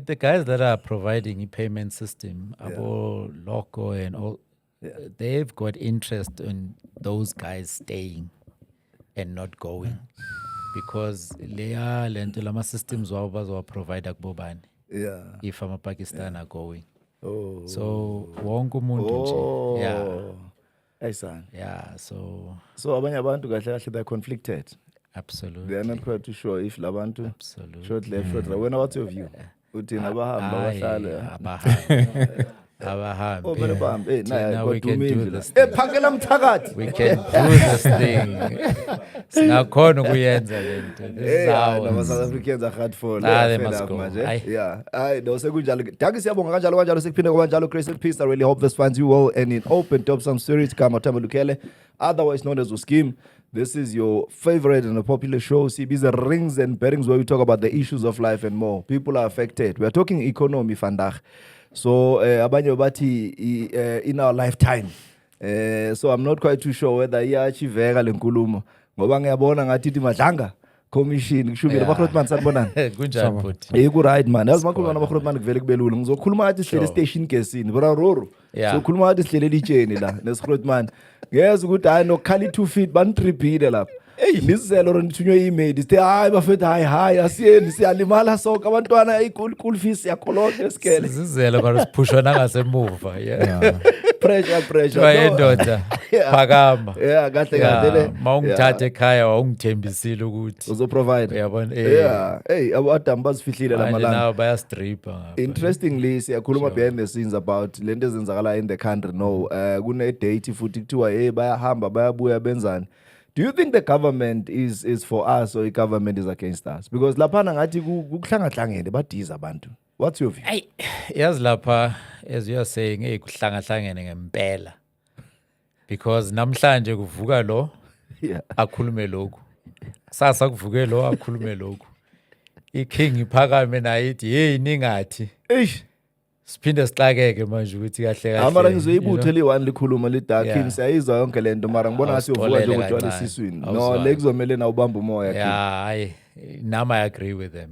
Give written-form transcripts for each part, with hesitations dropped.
the guys that are providing a payment system, Abo Loco and all, they've got interest in those guys staying and not going because leya lento lama systems wabo bazowaprovide kubobani if ama-Pakistan are going. So wonke umuntu nje. Hey son. So abanye abantu kahle kahle they're conflicted. absolutely. They are not quite too sure if labantu Absolutely. short left, short right. What's your view? Uthi nabahamba bahlale. Abahambi. Oh, bana bahambe. Thina we can do this. Phakela mthakathi. We can do this thing. Singakhona ukuyenza lento. This is Nama South ours. Africans are hard for. They must go. Aye. Yeah. No sekunjalo. Dagi siyabonga kanjalo sekuphinde kanjalo Grace and Peace. I really hope this finds you well and in open top some series kama Themba Lukele, otherwise known as Uskim. This is your favorite and a popular show, CB's Rings and Bearings, where we talk about the issues of life and more. People are affected. We are talking economy, Vandag. So, abanye bathi in our lifetime. So I'm not quite too sure whether iyachiveka lenkulumo. Ngoba ngiyabona ngathi ithi madlanga commission kushubile abakhulumani sanibonana. Kunjani futhi? Ku right man. Yazi makhulumana abakhulumani kuvele kubelula. Ngizokhuluma ngathi sihlele station gesini. Bra Roro. So khuluma ngathi sihlele litsheni la nesikhulumani. Ngiyeza ukuthi hayi nokukhala 2 feet banitripide lapha. Nisizelo ro nithunywe email sithi hayi bafethu hayi asiyeni siyalimala sonke abantwana cool fees yakholoke esikele. Sizizelo bara siphushwa nangasemuva. Pressure. Wayendoda phakama. Kahle. Mawungithathe ekhaya wawungithembisile ukuthi uzo provide. Uyabona Hey abadam bazifihlile lamalanga. Now bayastripper ngapha. Interestingly siyakhuluma behind the scenes about lento ezenzakala in the country no kune date futhi kuthiwa hey bayahamba bayabuya benzani. Do you think the government is for us or the government is against us? Because laphana ngathi kuhlangahlangene badiza abantu. What's your view? Hey, yazi lapha as you are saying kuhlangahlangene ngempela. Because namhlanje kuvuka lo akhulume lokhu. Sasa kuvuke lo akhulume lokhu. iking iphakame naye ithi hey ningathi. Siphinde sixakeke manje ukuthi kahle amara ngizoyibuthe li1 likhuluma lidark siyayizwa yonke lento mara ngibona ngasi uvuka nje ukujwala isiswini no lekuzomela na ubamba umoya hayi nama I agree with them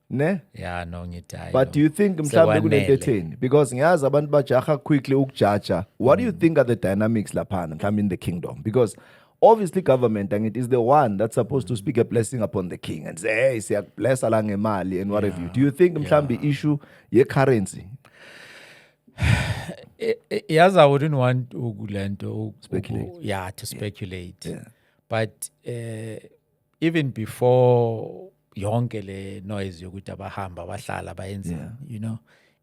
ne no ngithi but do you think mhlawumbe kune-entertain because ngiyazi abantu bajaha quickly ukujudge what do you think are the dynamics laphana mhlawumbe in the kingdom because obviously government and it is the one that's supposed to speak a blessing upon the king and say hey siyakublessa la ngemali and whatever do you think mhlawumbe issue ye currency yes, I wouldn't want to speculate. To speculate. But even before yonke le noise yokuthi abahamba bahlala bayenza,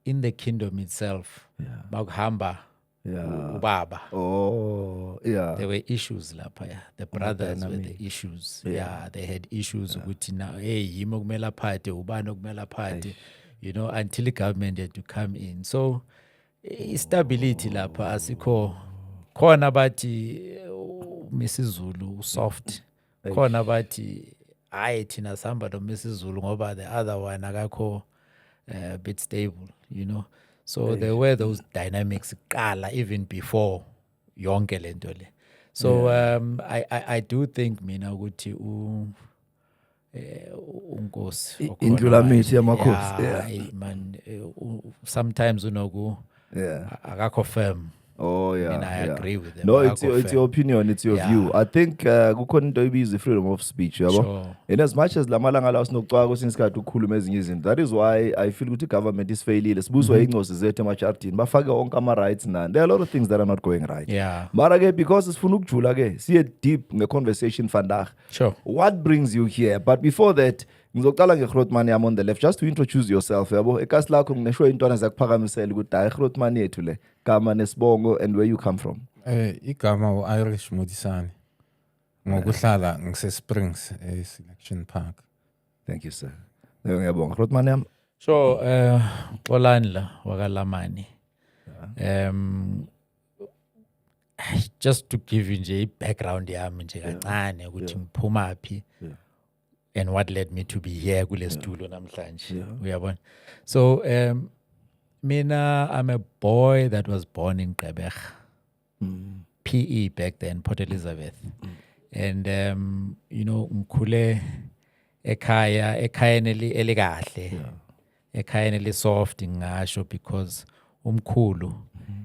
in the kingdom itself, bakuhamba ubaba. There were issues lapha. The brothers were the issues. They had issues ukuthi now hey yimo kumela phathe ubani okumela phathe, until the government had to come in. So stability lapha asikho khona bathi Mrs Zulu soft khona bathi hayi thina sihamba no Mrs Zulu ngoba the other one akakho a bit stable so there were those dynamics qala even before yonke lento le so I do think mina ukuthi unkosi indlula mithi yamakhosi man sometimes akakho firm. And I agree with them. No, it's your opinion, it's your view. I think kukhona into ibiza freedom of speech, yabo. In as much as lamalanga la sinokucwaka sinsikhathi ukukhuluma ezinye izinto. That is why I feel ukuthi government is failile. Sibuzwa ingozi zethu emachartini. Bafake onke ama rights nani. There are a lot of things that are not going right. Mara ke because sifuna ukujula ke, siye deep nge-conversation vandag. What brings you here? But before that, ngizoqala ngeGrootman yami on the left just to introduce yourself yabo ekasi lakho nginesho intwana zakuphakamisela ukuthi hayi Grootman yethu le gama nesibongo and where you come from igama uIrish Modisane ngokuhlala ngise-Springs Selection Park. Thank you sir. Ngiyabonga Grootman yami Xolani la wakaLamani just to give you nje background yami nje kancane ukuthi ngiphuma phi and what led me to be here kule studio namhlanje uyabona so mina I'm a boy that was born in Gqeberha PE back then Port Elizabeth and ngikhule ekhaya elikahle ekhaya soft ngasho because umkhulu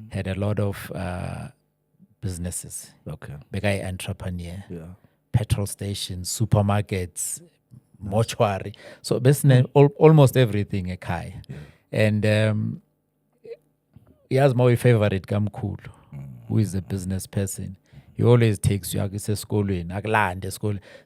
had a lot of businesses. Okay. Bekai entrepreneur. Yeah. Petrol stations, supermarkets, mortuary. So basically almost everything ekhaya. Yeah. And he has my favorite Kamkhulu, who is a business person. He always takes you to school.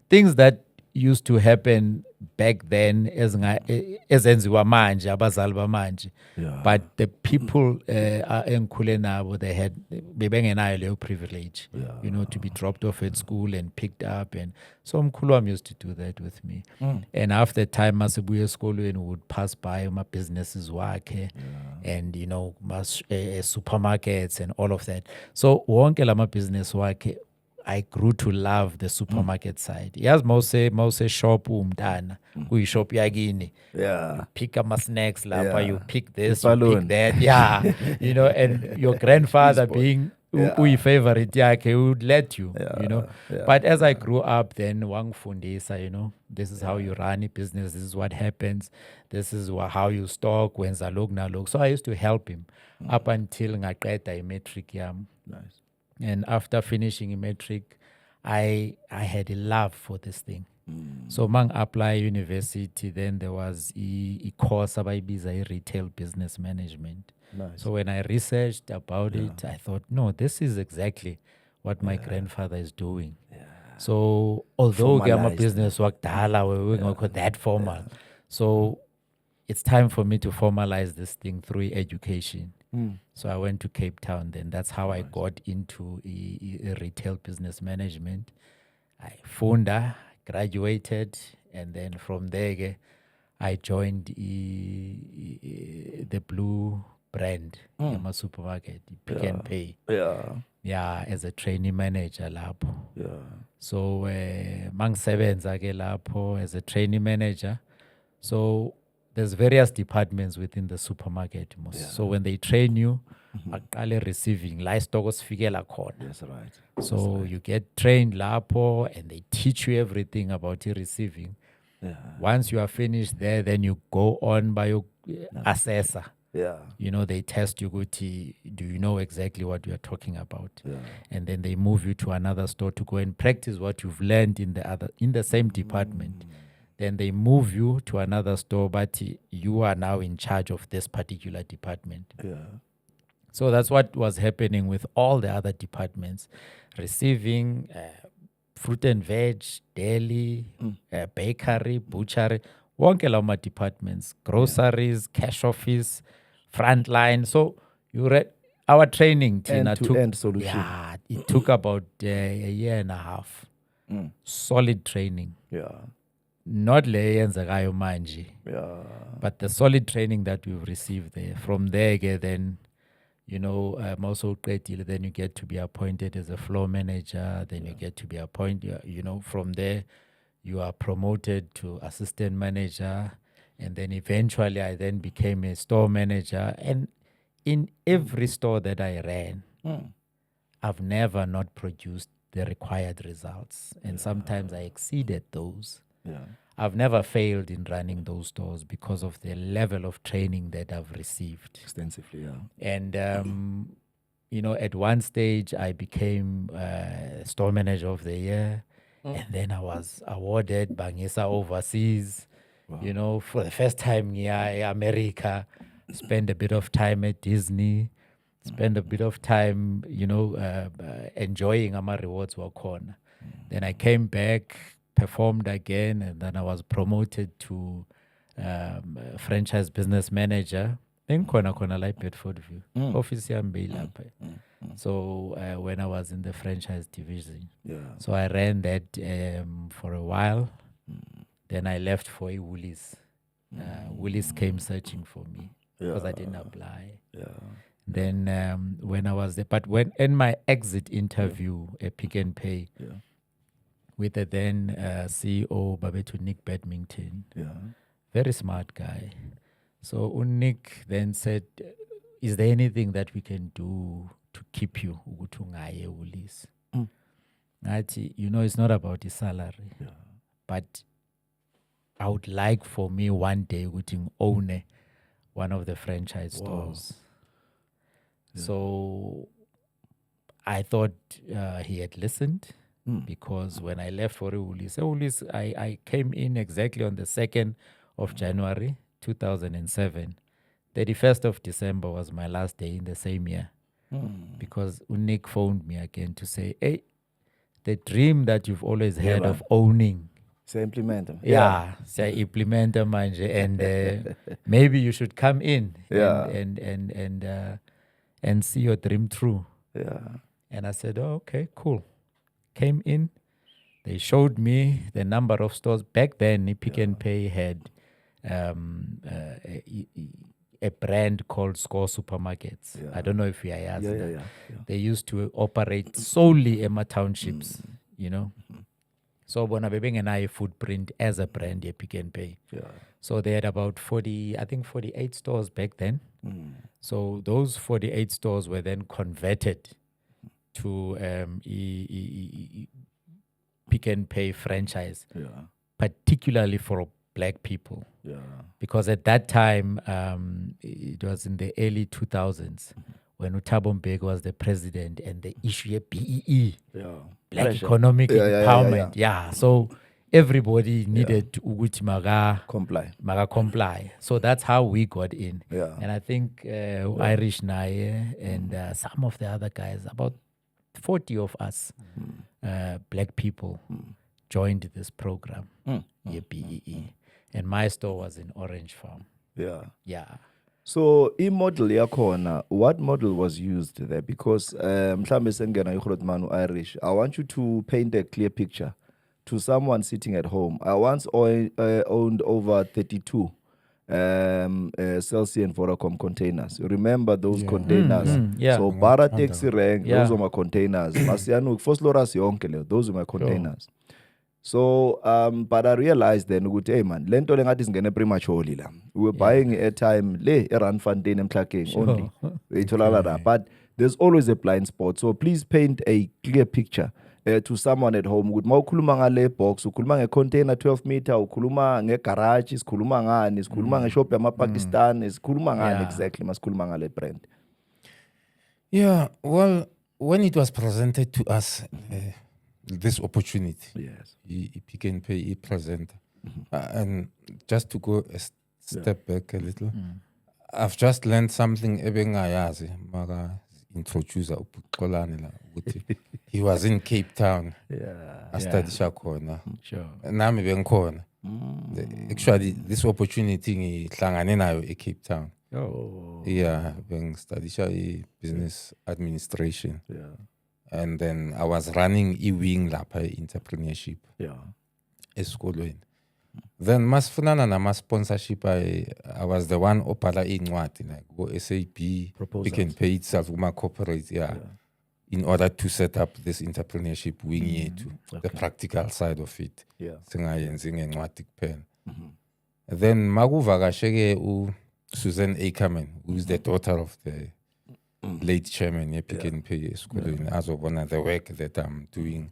Things that used to happen back then ezenziwa manje abazali bamanje. Yeah. But the people engikhule nabo, they had bebengenayo leyo privilege, you know, to be dropped off at school and picked up. And so mkhulu wami used to do that with me. And after time masibuye esikolweni would pass by my businesses wakhe and, you know, supermarkets and all of that. So wonke lama business wakhe, I grew to love the supermarket side. Yes, mose shop umntana, kuyi shop yakini. Yeah. Pick up my snacks, lapha, you pick this, The you pick balloon. that. Yeah. You know, and your grandfather being uyi favorite yakhe would let you, you know. Yeah. But as I grew up, then wangifundisa, you know, this is how you run a business, this is what happens, this is how you stock, wenza log na log. So I used to help him up until ngaqeda imatric yami. Nice. And after finishing in matric, I had a love for this thing. So mang apply university, then there was a course abayibiza retail business management. Nice. So when I researched about it, I thought, no, this is exactly what my grandfather is doing. So although I'm a business work we're going to that formal. So it's time for me to formalize this thing through education. So I went to Cape Town. Then that's how I got into a retail business management. I graduated, and then from there I joined the Blue brand in my supermarket, Pick and Pay. Yeah, as a trainee manager lapho. Yeah. So mangisebenza ke lapho as a trainee manager. So there's various departments within the supermarket. So when they train you, aqale receiving la isitoko sifikela khona. That's right. So you get trained lapho and they teach you everything about receiving. Yeah. Once you are finished there, then you go on by your assessor. Yeah. You know, they test you, do you know exactly what you are talking about? Yeah. And then they move you to another store to go and practice what you've learned in the same department. Then they move you to another store, but you are now in charge of this particular department. Yeah. So that's what was happening with all the other departments. Receiving, fruit and veg, dairy, bakery, butchery, wonke lawo departments, groceries, cash office, frontline. So you read our training, Tina, end-to-end solution. Yeah, it took about a year and a half. Solid training. Yeah. Not le yenzakayo manje. Yeah. But the solid training that we've received there. From there, then, you know, also then you get to be appointed as a floor manager. Then you get to be appointed, you know, from there you are promoted to assistant manager. And then eventually I then became a store manager. And in every store that I ran, I've never not produced the required results. And sometimes I exceeded those. Yeah. I've never failed in running those stores because of the level of training that I've received. Extensively, yeah. And, you know, at one stage I became store manager of the year. And then I was awarded Bangisa overseas, you know, for the first time in America. Spend a bit of time at Disney. Spend a bit of time, you know, enjoying my rewards were corner. Then I came back, performed again, and then I was promoted to franchise business manager. Then kona like Bedford View. Office lapha. So when I was in the franchise division. Yeah. So I ran that for a while. Then I left for a Woolies. Woolies came searching for me because I didn't apply. Yeah. Then when I was there, but when in my exit interview at Pick and Pay, with the then CEO Babetu Nick Bedmington, very smart guy. So Nick then said, "Is there anything that we can do to keep you ugutungaye Woolies?" You know, it's not about the salary, but I would like for me one day to own one of the franchise stores. So I thought he had listened because when I left for Ulis, I came in exactly on the 2nd of January 2007. 31st of December was my last day in the same year because Nick phoned me again to say, hey, the dream that you've always had of owning. So implement them. Say implement them and maybe you should come in and see your dream through. Yeah. And I said, oh, okay, cool. Came in. They showed me the number of stores. Back then, Pick n Pay had a brand called Score Supermarkets. I don't know if you are Yeah. They used to operate solely in my townships, you know. So bona bebeng and I footprint as a brand, Pick n Pay. Yeah. So they had about 48 stores back then. So those 48 stores were then converted to Pick n Pay franchise, particularly for black people. Because at that time, it was in the early 2000s when Thabo Mbeki was the president and the issue of BEE, Black Economic Empowerment. So everybody needed to comply. So that's how we got in. And I think Irish Naye and some of the other guys, about 40 of us, black people, joined this program, BEE. And my store was in Orange Farm. So, model yakhona, what model was used there? Because mhlambe sengena uGrootman Irish, I want you to paint a clear picture to someone sitting at home. I once owned over 32 Celsius and Vodacom containers. You remember those containers? So Bara Taxi Rank, those are my containers. Masianu Fosloras yonke, those are my containers. So, but I realized then, hey man, lento lengathi singene prematurely la. We were buying airtime le Randfontein and Mhlakeng only. But there's always a blind spot. So please paint a clear picture to someone at home. Ukuthi mawukhuluma ngale box, ukhuluma nge-container 12 meter, ukhuluma nge-garage, sikhuluma ngani, sikhuluma nge-shop yama-Pakistan, sikhuluma ngani exactly, masikhuluma ngale brand. Yeah, well, when it was presented to us, this opportunity, Pick n Pay present, and just to go a step back a little, I've just learned something ebengayazi maka introducer uPuxolane la ukuthi he was in Cape Town. I studied khona. Nami bengikhona. Actually this opportunity ngihlangane nayo eCape Town. Bengistudy business administration. And then I was running e-wing lapha entrepreneurship. Esikolweni. Then masifunana nama sponsorship I was the one ophala incwadi like go SAP Pick n Pay itself uma corporate in order to set up this entrepreneurship wing yethu, the practical side of it. Singayenzi ngencwadi kuphela. Then makuvakasheke Susan Ackerman, who is the daughter of the late chairman Pick n Pay esikolweni, azobona the work that I'm doing.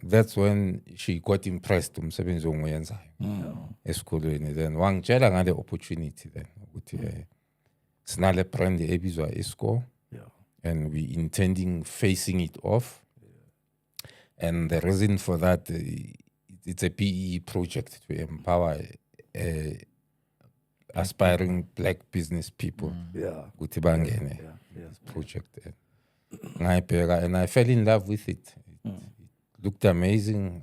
That's when she got impressed umsebenzi ongiyenzayo esikolweni. Then wangitshela ngale opportunity then ukuthi sinale brand ebizwa iScore, and we intending facing it off. And the reason for that, it's a PE project to empower aspiring black business people. Ukuthi bangene this project. And I fell in love with it. It looked amazing,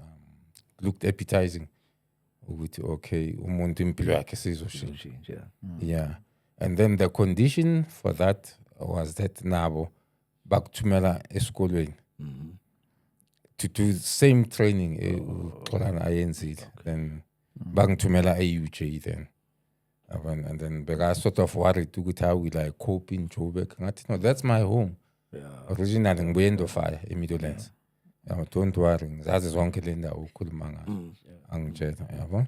looked appetizing. Okay, umuntu impilo yakhe sizoshintsha. And then the condition for that was that nabo bakuthumela esikolweni to do the same training uXolani ayenzile. Then bangithumela eUJ then. And then I sort of worried ukuthi how will I cope in Joburg. Ngathi no, that's my home. Originally ngibuye eNdofaya eMidlands. Don't worry, ngizazi zonke le ndawo ukhuluma ngayo. Angitshela, yabo.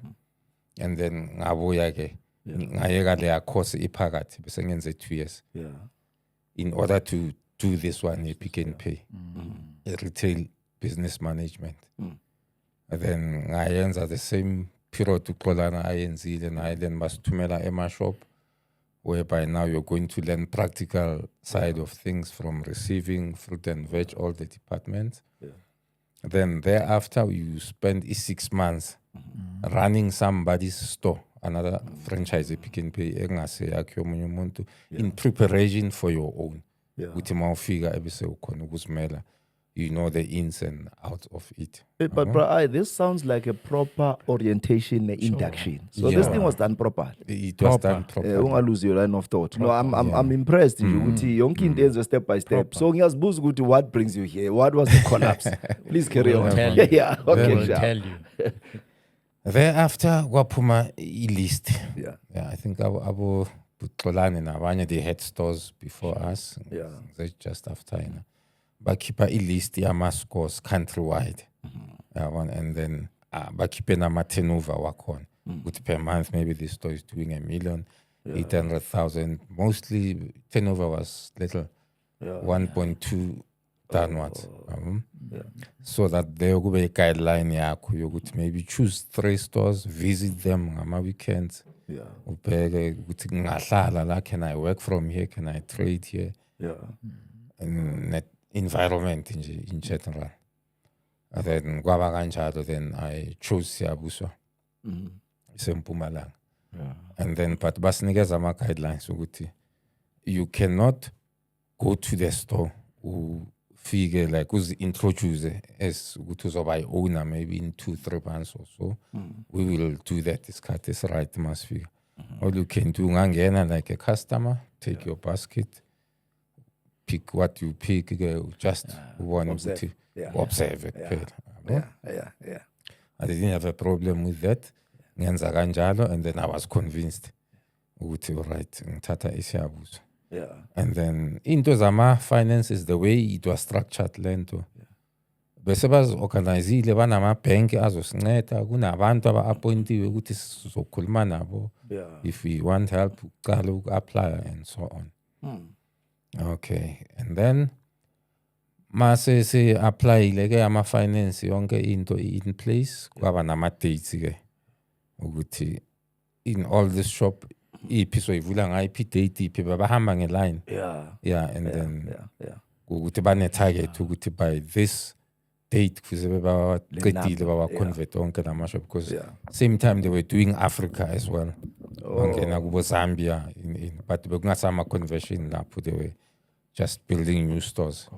And then ngabuya ke ngayeka le course iphakathi bese ngenze 2 years. In order to do this one Pick n Pay, retail business management. And then ngayenza the same period uXolani ayenzile naye then basithumela ema shop whereby now you're going to learn practical side of things from receiving, fruit and veg, all the departments. Then thereafter, you spend 6 months running somebody's store, another franchise, Pick n Pay, in preparation for your own. You know the ins and outs of it. But bro, this sounds like a proper orientation induction. So this thing was done properly. It was done properly. Don't lose your line of thought. No, I'm impressed. You step by step. So what brings you here? What was the collapse? Please carry on. Yeah, okay. We'll tell you. Thereafter, wapuma list. Yeah, I think Abu Butlolani and Avanya, they had stores before us. Yeah, that's just after, you know. Bakipa list yama scores countrywide. And then bakipa nama turnover wakon. With per month, maybe the store is doing 1 million, 800,000. Mostly turnover was little, 1.2 downwards. So that there will be a guideline. You could maybe choose 3 stores, visit them on my weekends. Can I work from here? Can I trade here? And net environment in general. And then I chose Siyabuso. And then but basnikeza ama guidelines ukuthi you cannot go to the store figure like introduce as ukuthi uzoba owner maybe in 2-3 months or so. We will do that. This cut is right must figure. All you can do ngangena like a customer, take your basket, pick what you pick, just one observe it. I didn't have a problem with that. And then I was convinced. Right, and then into Zama finances, the way it was structured, lento. Besebas organizile banama bank azosinceda kunabantu aba-appointiwe ukuthi sizokhuluma nabo if we want help uqala uku-apply and so on. Okay, and then mase si-applyile ke ama-finance yonke into in place kwaba nama-dates ke ukuthi in all this shop iphi soyivula ngayiphi date iphi babahamba ngeline and then ukuthi bane-target ukuthi by this date kuze baqedile bawa-convert onke namashop because same time they were doing Africa as well. Bangena kubo Zambia but bekungasama-conversion lapho they were just building new stores.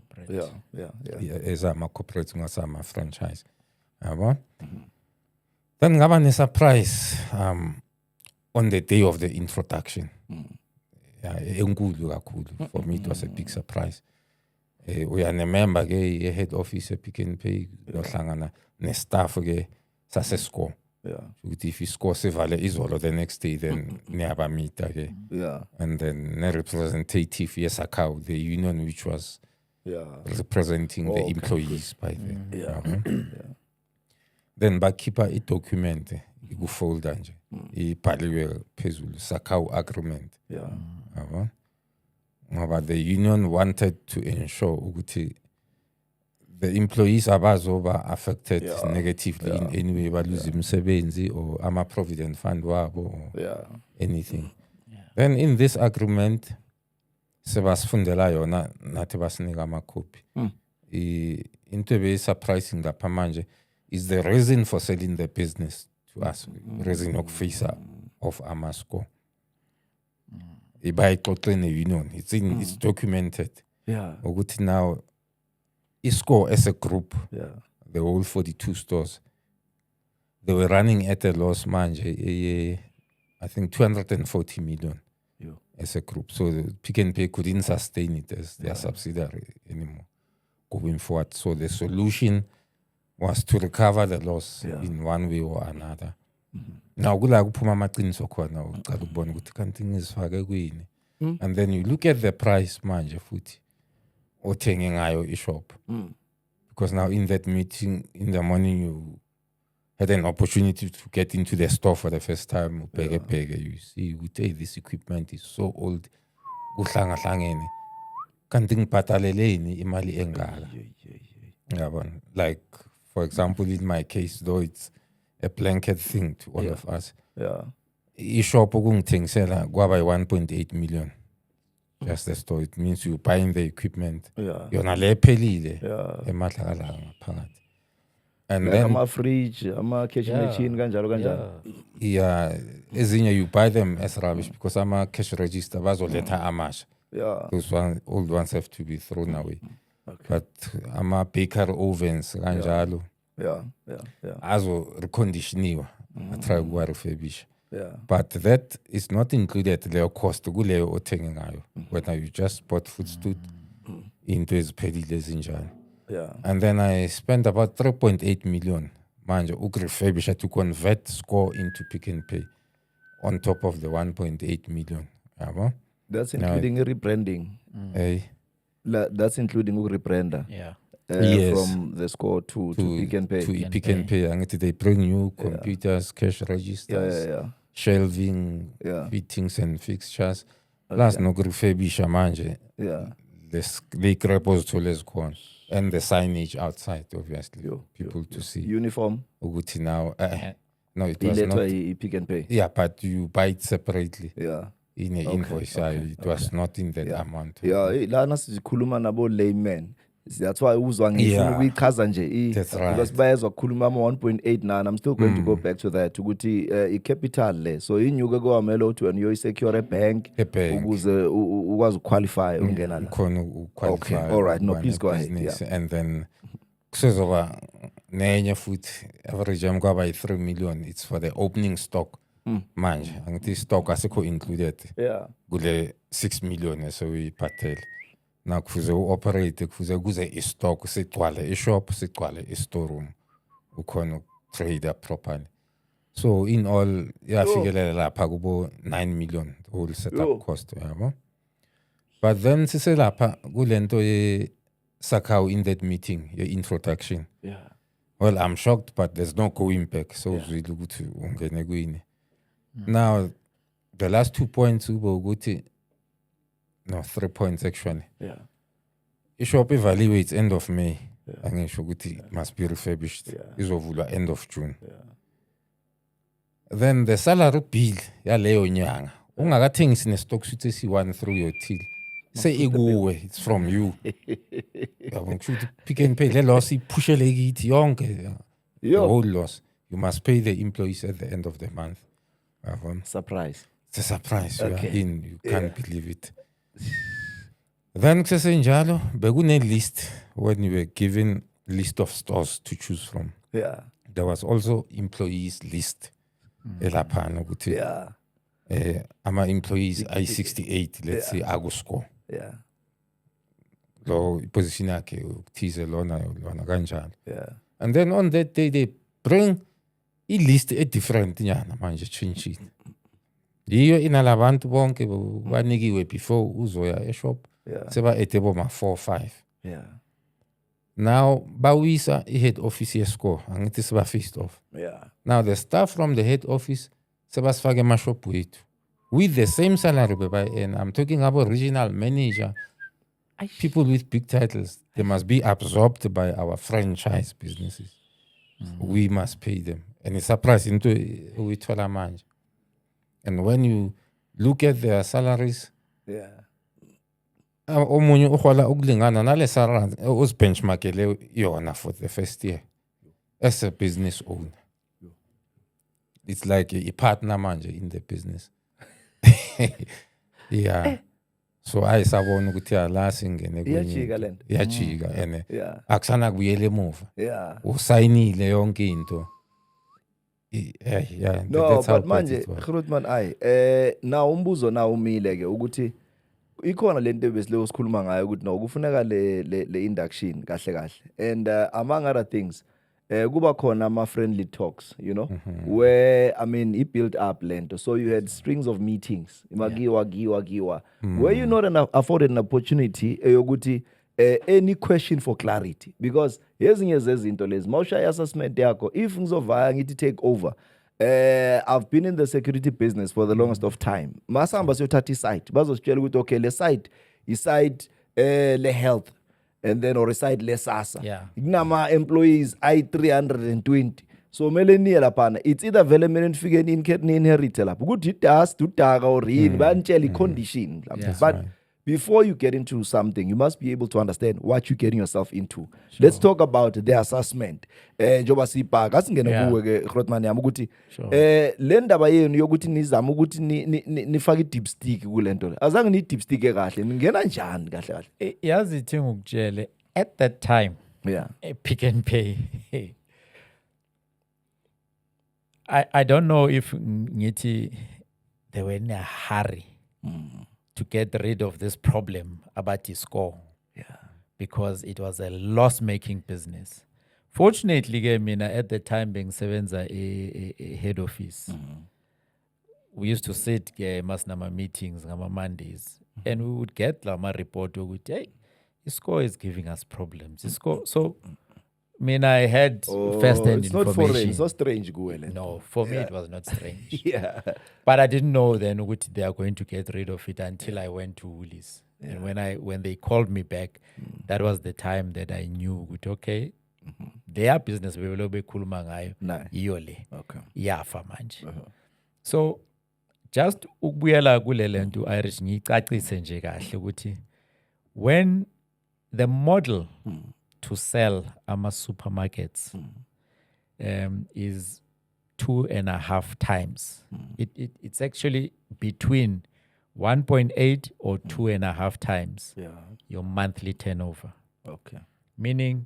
As ama-corporate kungasama-franchise. Yabo? Then ngaba ne-surprise on the day of the introduction. Enkulu kakhulu. For me it was a big surprise. We are a member ke head office Pick n Pay nohlangana ne-staff ke sase-score. If you score sevale izolo the next day then niyabamita ke. And then ne-representative yesakhawu, the union which was representing the employees by the then bakhipha i-document iku-folder nje ibhaliwe phezulu Sakhawu agreement. But the union wanted to ensure ukuthi the employees abazoba affected negatively in any way, baluze imisebenzi or ama-provident fund wabo or anything. Then in this agreement sebasifundela yona nathi basinika ama-copy. Into ebeyi-surprising lapha manje is the reason for selling the business to us, reason yokufisa of ama-score. Union. It's documented. Ukuthi now iScore as a group, the whole 42 stores, they were running at a loss manje, I think 240 million as a group. So the Pick n Pay couldn't sustain it as their subsidiary anymore going forward. So the solution was to recover the loss in one way or another. Now kula kuphuma amaqiniso khona uqala ukubona ukuthi kanti ngizifake kuyini. And then you look at the price manje futhi othenge ngayo ishop. Because now in that meeting in the morning you had an opportunity to get into the store for the first time. You see, this equipment is so old. Uhlangahlangene. Kanti ngibhataleleni imali engaka. Like for example in my case though it's a blanket thing to all of us. ishop ukungithengisela kwaba 1.8 million. Just the store. It means you buying the equipment. Yona le phelile emadlakalanga ngaphakathi. And like then ama fridge, ama cash machine kanjalo. Yeah, ezinye you buy them as rubbish because ama cash register bazoletha amasha. Those old ones have to be thrown away. But ama baker ovens kanjalo. Azo reconditioniwa. Try ukwa refurbish. But that is not included the cost kuleyo othenga ngayo. Whether you just bought footstool into eziphelile ezinjalo. And then I spent about 3.8 million manje ukurefurbish to convert Score into Pick n Pay on top of the 1.8 million. That's including rebranding. That's including rebrander. Yes. From the Score to Pick n Pay. To Pick n Pay. And they bring new computers, cash registers, shelving, fittings and fixtures. Plus no refurbish manje. The repository is gone. And the signage outside, obviously, people to see. Uniform. Uguti now. No, it was not. Pick n Pay. Yeah, but you buy it separately. In an invoice. It was not in that amount. Lana sikhuluma nabo layman. That's why uzwa ngifuna ukuyichaza nje because bayezwa khuluma ama 1.8 I'm still going to go back to that ukuthi icapital le so inyuke kwamele uthi when you secure a bank ukuze ukwazi qualify ungena la. Okay, all right, no, please go ahead. And then kusezoba nenye futhi average yami kwaba 3 million. It's for the opening stock. Manje angithi stock asikho included. Kule 6 million esiyiphathele. Now kufuze uoperate kufuze kuze istock sigcwale ishop sigcwale istoreroom ukhona trade properly. So in all yafikelela lapha kubo 9 million the whole setup cost yabo. But then siselapha kulento ye Sakau in that meeting your introduction. Well, I'm shocked but there's no going back. So uzwile ukuthi ungene kwini. Now the last 2 points ubo ukuthi no 3 points actually. Ishop evaluates end of May. Angisho ukuthi it must be refurbished. Izovulwa end of June. Then the salary bill yaleyo nyanga. Ungakathengisi nestock suit esi1 through your till. Say ikuwe, it's from you. Yabona Pick n Pay le loss iphushele kithi yonke. The whole loss. You must pay the employees at the end of the month. Surprise. It's a surprise. You can't believe it. Then kusesenjalo bekune list when you were given list of stores to choose from. There was also employees list. Elaphana ukuthi ama employees I68 let's say Agusco. Lo position yakhe ukuthize lona kanjalo. And then on that day they bring a list different nyana manje change. Iyo inalabantu bonke banikiwe before uzoya eshop. Seba etebo ma 4-5. Now bawisa head office yeScore angithi siba faced off. Now the staff from the head office seba sifake ma shop wethu with the same salary and I'm talking about regional manager. People with big titles, they must be absorbed by our franchise businesses. We must pay them. And it's surprising into uithola manje. And when you look at their salaries, omunye uhola ukulingana nale salary uzibenchmarkele yona for the first year as a business owner. It's like a partner manje in the business. So ayisabona ukuthi ala singene kwenye yajika ene akusana kuyele emuva usayinile yonke into. No, but manje Grootman now umbuzo na umile ke ukuthi ikhona lento besile sikhuluma ngayo ukuthi no kufuneka le induction kahle and among other things kuba khona ama friendly talks, you know, where I mean he built up lento, so you had strings of meetings giwa where you not afforded an opportunity yokuthi any question for clarity, because ezinye zezinto lezi mawushaya assessment yakho if ngizovaya ngithi take over. I've been in the security business for the longest of time. Masamba siyothatha isite bazositshela ukuthi okay le site isite le health and then or site le SASSA kunama employees I 320, so mele niye laphana it's either vele mele nifike ni-inherite lapho ukuthi idust udaka or yini bayanitshela i-condition but before you get into something, you must be able to understand what you're getting yourself into. Let's talk about the assessment. Njoba sibhaka asingena kuwe ke Grootman yami ukuthi le ndaba yenu yokuthi nizama ukuthi nifake i-dipstick kulento le. Azange ni dipstick kahle ningena njani kahle kahle. Yazi ithi ngikutshele at that time. Pick and Pay. I don't know if ngithi they were in a hurry. To get rid of this problem about the score. Because it was a loss-making business. Fortunately, mina at the time being sevenza a head office. We used to sit masnama meetings ngama Mondays and we would get lama report with hey, the score is giving us problems. The score so I had first-hand it's information. Not foreign, it's not strange. No, for me it was not strange. But I didn't know then what they are going to get rid of it until I went to Woolies. And when they called me back, that was the time that I knew, okay, their business will be khuluma ngayo iyole. Yafa manje. So just ukubuyela kulele nto Irish ngicacise nje kahle ukuthi when the model to sell ama supermarkets is 2.5 times. It's actually between 1.8 or 2.5 times your monthly turnover. Meaning,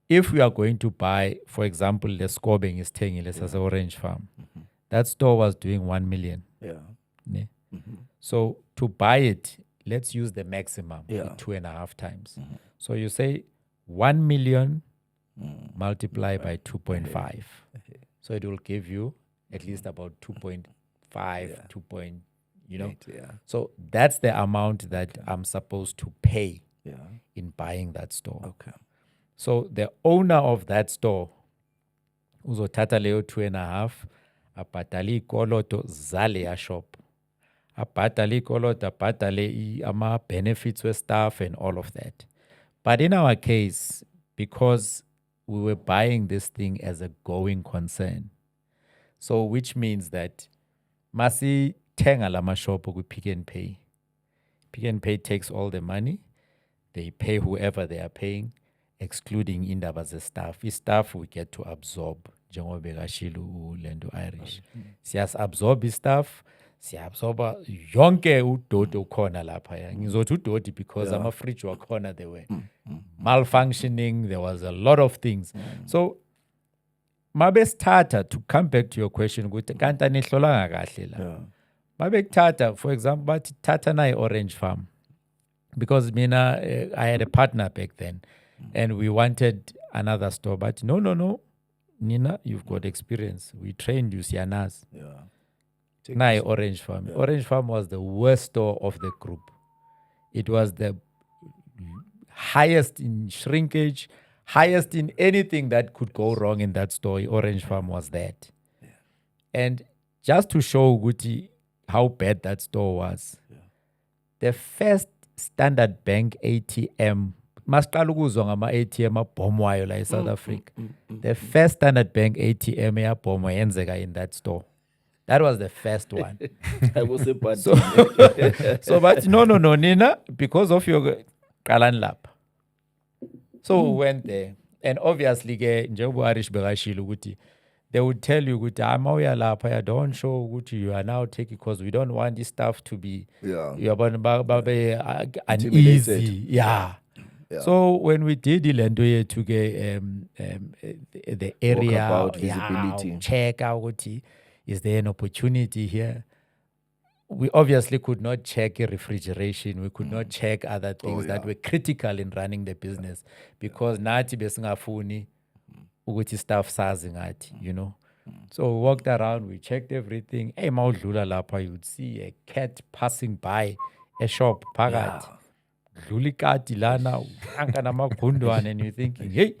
if we are going to buy, for example, the Skobeng is taking as an Orange Farm, that store was doing 1 million. So to buy it, let's use the maximum, 2.5 times. So you say 1 million multiply by 2.5. So it will give you at least about 2.5, 2 point, So that's the amount that I'm supposed to pay in buying that store. So the owner of that store, uzothatha leyo 2.5, abhadale ikoloto zale ya shop. Abhadale ikoloto, abhadale ama benefits with staff and all of that. But in our case, because we were buying this thing as a going concern, so which means that masi tenga lama shop with Pick and Pay. Pick and Pay takes all the money. They pay whoever they are paying, excluding indaba ze staff. The staff we get to absorb. Njengoba bekashilu Lendo Irish. Siyas absorb staff. Siyabsorba yonke udoti ukhona lapha ya. Ngizothi udoti because ama fridge wakhona they were malfunctioning. There was a lot of things. So mabe starter to come back to your question ukuthi kanti anihlolanga kahle la. Mabe kuthatha for example bathi thatha na Orange Farm because mina I had a partner back then and we wanted another store but no Nina, you've got experience. We trained you siyanas. Now Orange Farm. Orange Farm was the worst store of the group. It was the highest in shrinkage, highest in anything that could go wrong in that store. Orange Farm was that. And just to show Guti how bad that store was, the first Standard Bank ATM, masiqala ukuzwa ngama ATM abhomwayo la eSouth Africa. The first Standard Bank ATM yabhomwa yenzeka in that store. That was the first one. I was a bad so but no, Nina, because of your Kalan lap. So we went there. And obviously, njengoba Irish bekashilo ukuthi they would tell you ukuthi amawuya lapha don't show ukuthi you are now taking because we don't want this stuff to be uneasy. So when we did ilento yethu the area about visibility, check out is there an opportunity here? We obviously could not check refrigeration. We could not check other things that were critical in running the business because nathi besingafuni ukuthi staff sazi ngathi, So we walked around, we checked everything. Hey, mawudlula lapha, you would see a cat passing by a shop phakathi. Dlula ikati lana, anka namagundwane, and you're thinking, hey,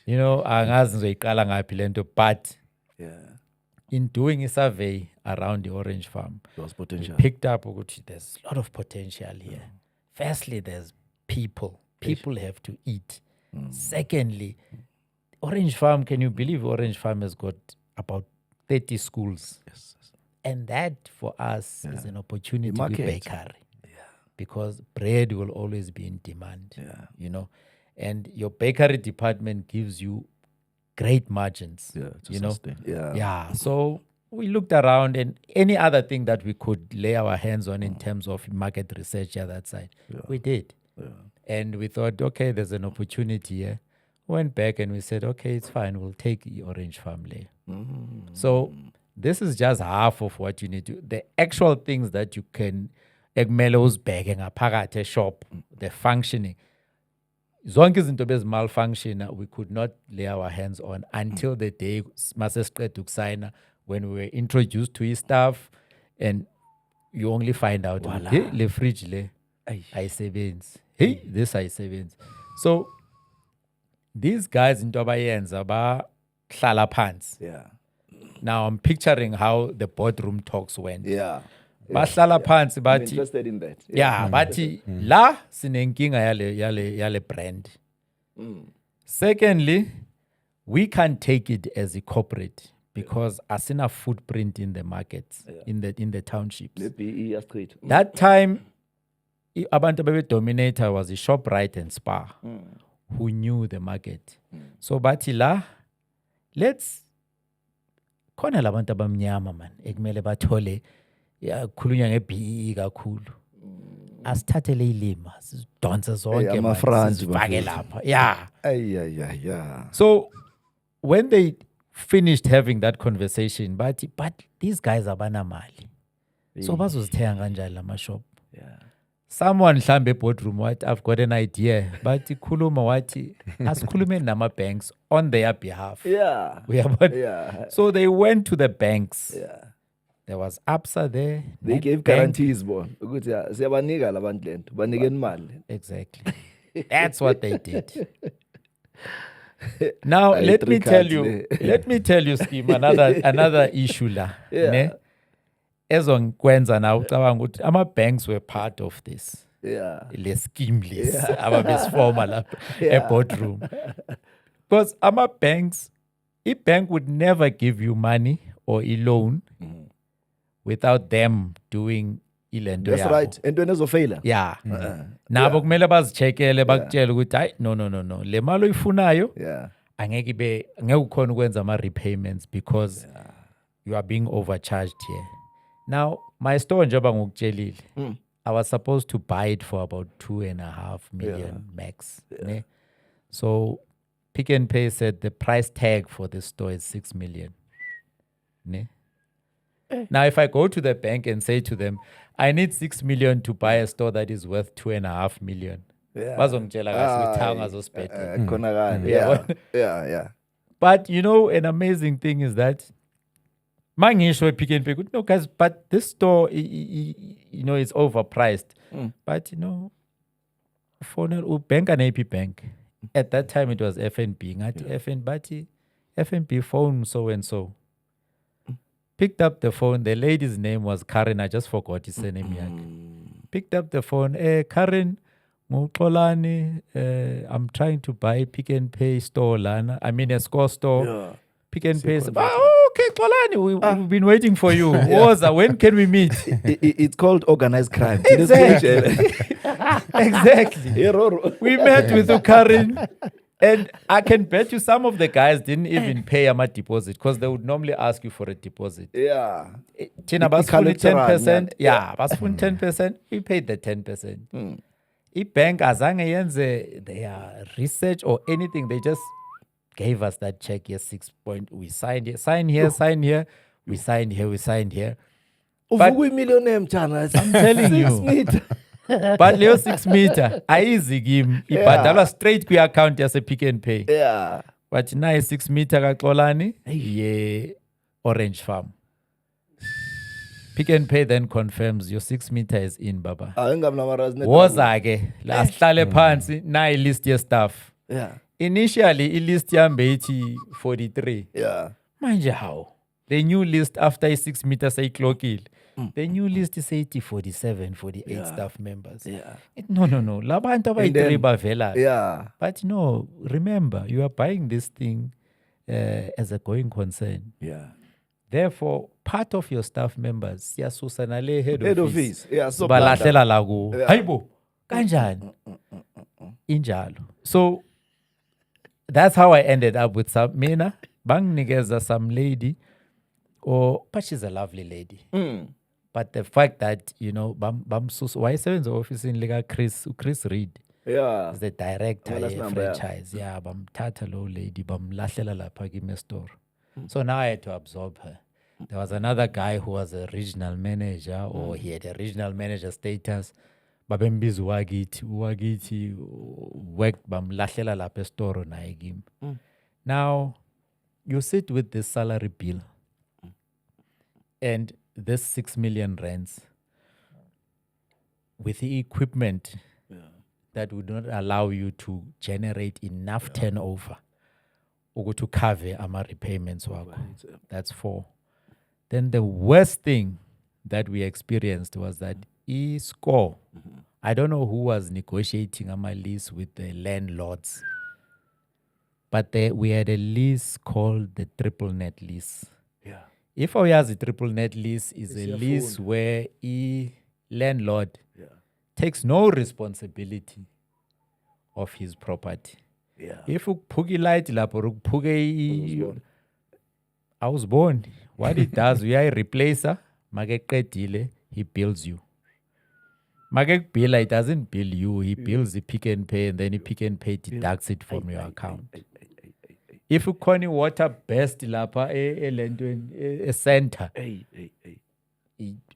angazi ngizoyiqala ngaphi lento, but in doing a survey around the Orange Farm, we picked up there's a lot of potential here. Firstly, there's people. People have to eat. Secondly, Orange Farm, can you believe Orange Farm has got about 30 schools? Yes. And that for us is an opportunity The with market. bakery. Because bread will always be in demand, you know. And your bakery department gives you great margins, you know. Yeah. So we looked around and any other thing that we could lay our hands on in terms of market research at that side, we did. And we thought, okay, there's an opportunity here. Went back and we said, okay, it's fine. We'll take the Orange Farm layer. So this is just half of what you need to. The actual things that you can, ekumele uzibheke ngaphakathi shop, the functioning. Zonke izinto bezimalfunction we could not lay our hands on until the day masesiqeda ukusayina, when we were introduced to his staff, and you only find out hey, le fridge le ayisebenzi. Hey, this ayisebenzi. So these guys into abayenza bahlala phansi. Now I'm picturing how the boardroom talks went. Bahlala phansi I'm bathi, interested in that. bathi la sinenkinga yale brand. Secondly, we can't take it as a corporate because asina footprint in the markets, in the townships. That time, abantu bebe dominator was a ShopRite and Spar who knew the market. So bathi la, let's khona labantu abamnyama man ekumele bathole khulunywa nge-BEE kakhulu. Asithathe le ilima sidonse zonke sifake lapha. So when they finished having that conversation, but these guys abanamali, so bazozithenga kanjani lama shop? Someone mhlambe boardroom wathi, I've got an idea, but khuluma wathi asikhulume nama banks on their behalf. So they went to the banks. There was ABSA there. They gave guarantees, siyabanika labantu lento, banikeni imali. Exactly. That's what they did. Now let me tell you, Scheme, another issue la. Ne? Ezongikwenza na ucabanga ukuthi ama banks were part of this. Le scheme list ababesifoma lapha e-boardroom. Because ama banks, a bank would never give you money or a loan without them doing ilento yabo. That's right. Entweni ezofeyila. Nabo kumele bazicheckele bakutshela ukuthi hayi no le mali oyifunayo angeke ukhona ukwenza ama repayments because you are being overcharged here. Now my store njengoba ngokutshelile, I was supposed to buy it for about 2.5 million max. Ne? So Pick n Pay said the price tag for this store is 6 million. Ne? Now, if I go to the bank and say to them, I need 6 million to buy a store that is worth 2.5 million. But you know, an amazing thing is that Pick n Pay, no guys, but this store, you know, is overpriced. But you know, for bank and AP Bank, at that time it was FNB. FNB phone so and so. Picked up the phone. The lady's name was Karen. I just forgot his name. Picked up the phone. Karen, I'm trying to buy Pick n Pay store, Lana. I mean a Score store. Pick n Pay. Okay, Xolani, we've been waiting for you. Woza, when can we meet? It's called organized crime. Exactly. We met with Karen. And I can bet you some of the guys didn't even pay a deposit because they would normally ask you for a deposit. Tina basfuni 10%. Basfuni 10%. We paid the 10%. Bank azange yenze their research or anything. They just gave us that check here, 6 point. We signed here, sign here. We signed here. But I'm telling you. But Leo 6 meter, easy game. Ibadalwa straight to your account as a Pick n Pay. But now 6 meter kaXolani, Orange Farm. Pick n Pay then confirms your 6 meter is in, Baba. Woza-ke, lasihlale phansi, na list your stuff. Initially, list yambe ithi 43. Manje how? The new list after a 6 meters clockil. The new list is 80, 47, 48 staff members. Yeah. No. Labantu abayi-3 bavela. Yeah. But no, remember, you are buying this thing as a going concern. Yeah. Therefore, part of your staff members, siyasusa nale head office. Yeah, so Balahlela la ku. Hayibo, kanjani? Injalo. So that's how I ended up with some mina. Banginikeza some lady, but she's a lovely lady. But the fact that, you know, bamsus wayesebenza office in like Chris Reed. Yeah. Is the director of franchise. Yeah, bamthatha lo lady bamlahlela lapha kimi store. So now I had to absorb her. There was another guy who was a regional manager, or he had a regional manager status. Babembiza uwagithi worked bamlahlela lapha store naye kimi. Now you sit with this salary bill and this 6 million rands with the equipment that would not allow you to generate enough turnover to cover our repayments. That's 4. Then the worst thing that we experienced was that e-score. I don't know who was negotiating our lease with the landlords, but we had a lease called the triple net lease. Yeah. If I has a triple net lease, is a lease where landlord takes no responsibility of his property. Yeah. If you put light I was born. What it does, we are a replacer. He builds you. He doesn't bill you. He bills the Pick n Pay, and then the Pick n Pay deducts it from your account. If you call water best lapa a center, he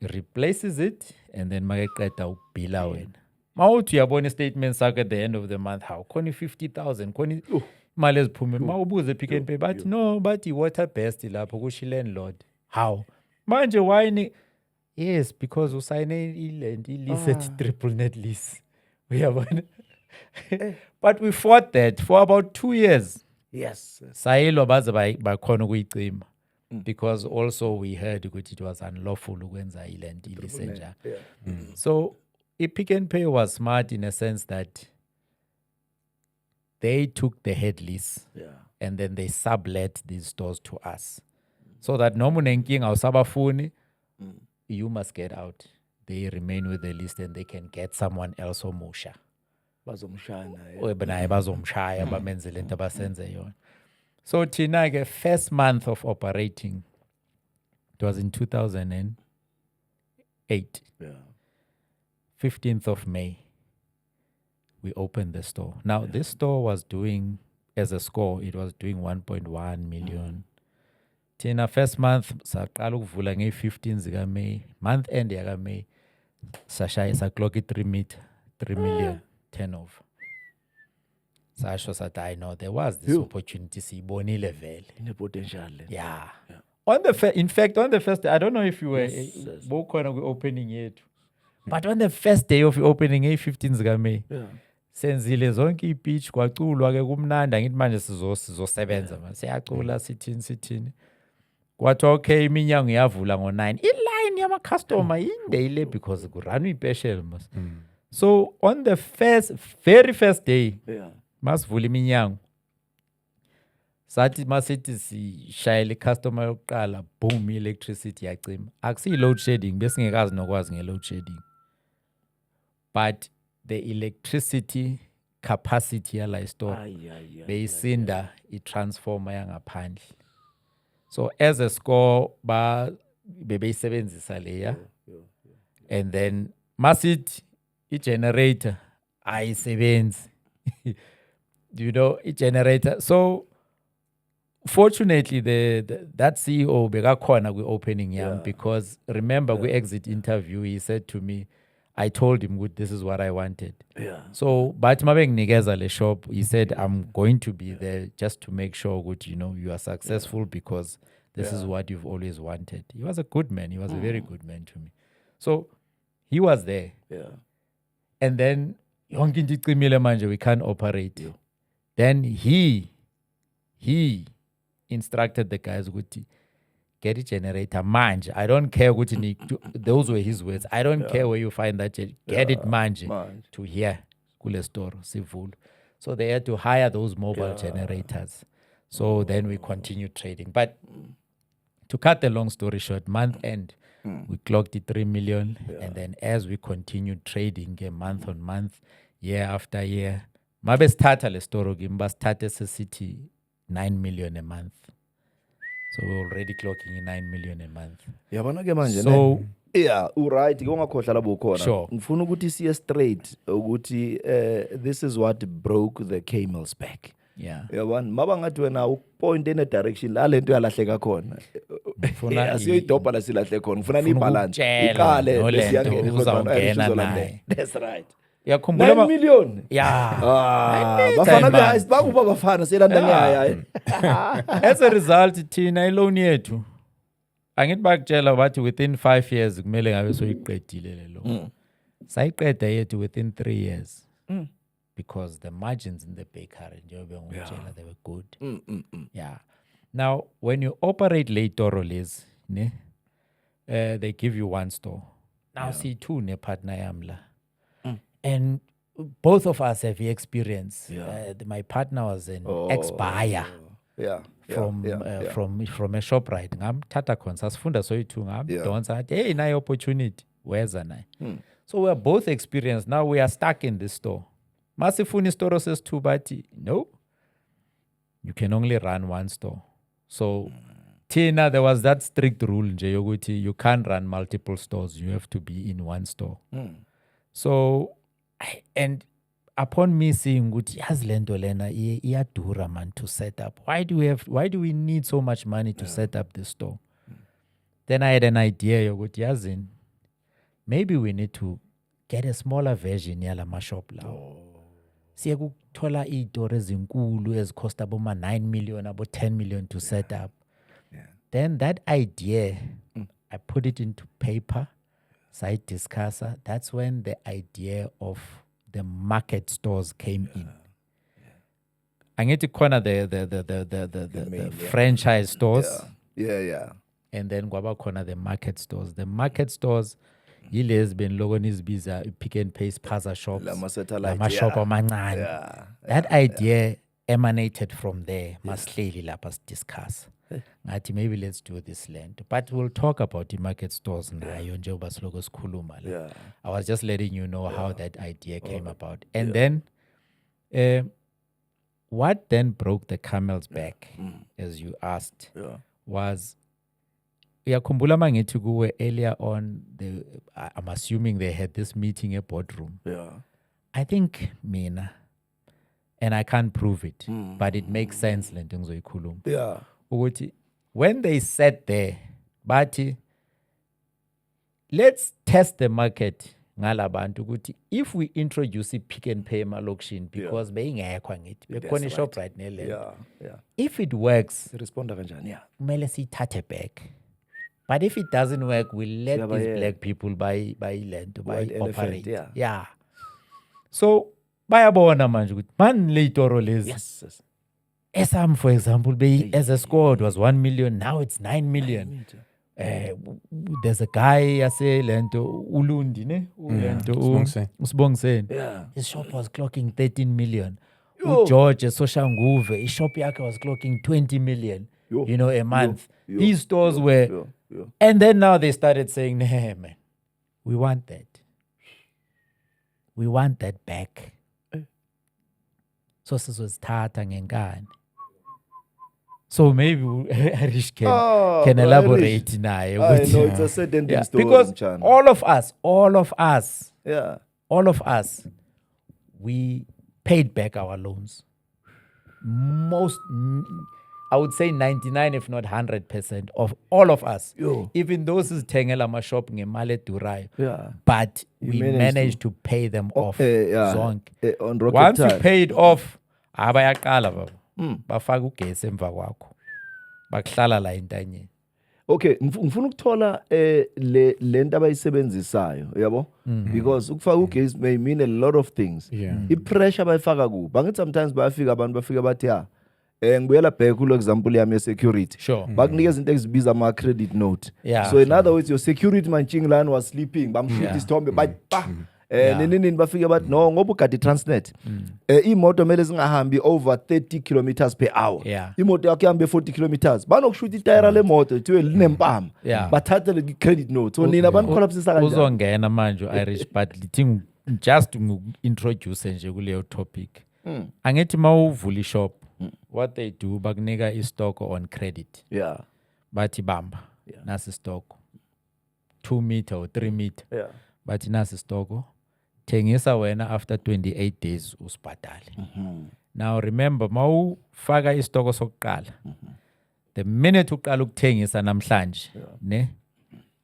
replaces it, and then magaqeda ubila wena. Mawuthi uyabona statements sakho at the end of the month, how khona 50,000 khona imali eziphume mawubuze Pick n Pay, but no, but water best lapho kusho landlord. How manje why yes, because usayine lease at triple net lease. But we fought that for about 2 years. Yes. Sayilo baze bakhona ukuyicima, because also we heard that it was unlawful ukwenza iland lease nja. So Pick n Pay was smart in a sense that they took the head lease and then they sublet these stores to us, so that no munenking awusabafuni, you must get out. They remain with the list and they can get someone else omusha. Bazomshaya bamenzele into abasenze yona. So thina first month of operating, it was in 2008. 15th of May, we opened the store. Now this store was doing, as a score, it was doing 1.1 million. Tina first month saqala ukuvula nge-15 zika May, month end yaka May sa clock 3 million turnover. Sasho sathi I know there was this opportunity, siyibonile vele ine potential. Yeah. In fact on the first day, I don't know if you were bokhona kwi-opening yethu, but on the first day of opening nge-15 zika May, senzile zonke i-pitch, kwaculwa ke kumnandi, ngithi manje sizosebenza manje, siyacula sithini. Kwathi okay, iminyango iyavula ngo-9. I-line yama-customer inde ile because kurun ipeshel mas. So on the very first day, masivula iminyango, sathi masithi sishayela i-customer yokuqala, boom, electricity yacima. Akusiyi-load shedding, besingekazi nokwazi nge-load shedding. But the electricity capacity yala store beyisinda i-transformer yangaphandle. So as a score, bebeyisebenzisa leya, and then masithi i-generator ayisebenzi. You know, i-generator. So fortunately, that CEO bekakhona kwi-opening yam, because remember kwi-exit interview he said to me, I told him, good, this is what I wanted. So, but mabenginikeza le shop, he said, I'm going to be there just to make sure, good, you know, you are successful because this is what you've always wanted. He was a good man. He was a very good man to me. So he was there. And then, yonke into icimile manje, we can't operate. Then he instructed the guys, good, get a generator manje. I don't care what you need to, those were his words. I don't care where you find that get it manje to here kule store sivulu. So they had to hire those mobile generators. So then we continued trading. But to cut the long story short, month end we clocked it 3 million, and then as we continued trading month on month, year after year, mabe starta le store gimba started city 9 million a month. So we're already clocking in 9 million a month. Yabona ke manje So yeah, right, ngongakhohlala bukhona. Sure. Ngifuna ukuthi siye straight ukuthi this is what broke the camel's back. yeah. Yabona maba ngathi wena upoint in a direction la lento yalahleka khona. Asiyoyidopa la silahle khona. Ngifuna ni balance. Iqale lesiyangena uzawungena naye. That's right. Yakhumbula 9 million. Yeah. Bafana guys bakuba bafana selanda ngiyaya. As a result thina iloan yethu angithi bakutshela bathi within 5 years kumele ngabe soyiqedile le loan. Sayiqeda yethu within 3 years. Because the margins in the bakery njengoba ngutshela they were good. Yeah. Now when you operate Leitoro Liz, ne they give you one store. Now see two ne partner yamla. And both of us have experience. My partner was an ex-buyer from a shop right. Ngam tata khona sifunda soyithu ngam donsa athi hey nayo opportunity where's na. So we are both experienced. Now we are stuck in this store. Masifuni store says two but no. You can only run one store. So Tina, there was that strict rule nje yokuthi you can't run multiple stores. You have to be in one store. So and upon me seeing ukuthi yazi lento lena iyadura man to set up. Why do we need so much money to set up this store? Then I had an idea yokuthi yazini maybe we need to get a smaller version yala ma shop lawo. Siye kuthola iitore ezinkulu ezikosta boma 9 million abo 10 million to set up. Then that idea I put it into paper. Side discusser, that's when the idea of the market stores came in. I get to corner the franchise stores. Yeah. And then Gwaba corner the market stores. The market stores, yile has been Logonis Biza, Pick and Pay Spaza shops. Lama shop amancane. That idea emanated from there. Masleli lapas discuss. Maybe let's do this land. But we'll talk about the market stores now. I was just letting you know how that idea came about. And then what then broke the camel's back, as you asked, was Yakumbula Mangetu were earlier on, I'm assuming they had this meeting in a boardroom. I think Mina, and I can't prove it, but it makes sense. When they sat there, Bati, let's test the market. If we introduce Pick and Pay Malokshin, because being a shop right now, if it works, mele si tate back. But if it doesn't work, we'll let these black people buy land to buy operate. Yeah. So, buy a bona man Leitoro Liz. Yes. SM, for example, as a score, it was 1 million. Now it's 9 million. There's a guy, I say, Lento Ulundi, ne? Usbongsen. Yeah. His shop was clocking 13 million. George, Soshanguve, his shop yaka was clocking 20 million, a month. These stores were... And then now they started saying, hey, man, we want that. We want that back. So this was Tata Ngengane. So maybe Harish can elaborate now. I know it's a certain thing story. Because all of us, we paid back our loans. I would say 99, if not 100% of all of us. Even those who's Tengela ma shopping in Male Durai. But we managed to pay them off. On once you paid off, abayaqala bafaka ugesi emva kwakho. Bakuhlala la entanyeni. Okay, ngifuna ukuthola le nto abayisebenzisayo, yabo? Because ukufaka ugesi may mean a lot of things. I pressure bayifaka ku. Bangithi sometimes bayafika abantu bafika bathi ngibuyela back kulo example yami ye-security. Sure. Bakunikeza into ezibiza ama-credit note. Yeah, So in other words, your security manching lana was sleeping. Bamshuta isithombe nini bafike bathi no ngoba ugadi Transnet. Imoto mele zingahambi over 30 kilometers per hour. Yeah. Imoto yakho ihambe 40 kilometers. Banokushuta itayera lemoto thiwe linempama. Bathathe le credit note. So nina banicollapsisa kanjani? Uzongena manje Irish but lithi just introduce nje kuleyo topic. Angithi mawuvula ishop what they do bakunika istock on credit. Yeah. Bathi bamba. Nasi stock 2 meter or 3 meter. Yeah. Bathi nasi stock thengisa wena after 28 days usibhadale. Now remember mawufaka istoko sokuqala. The minute uqala ukuthengisa namhlanje ne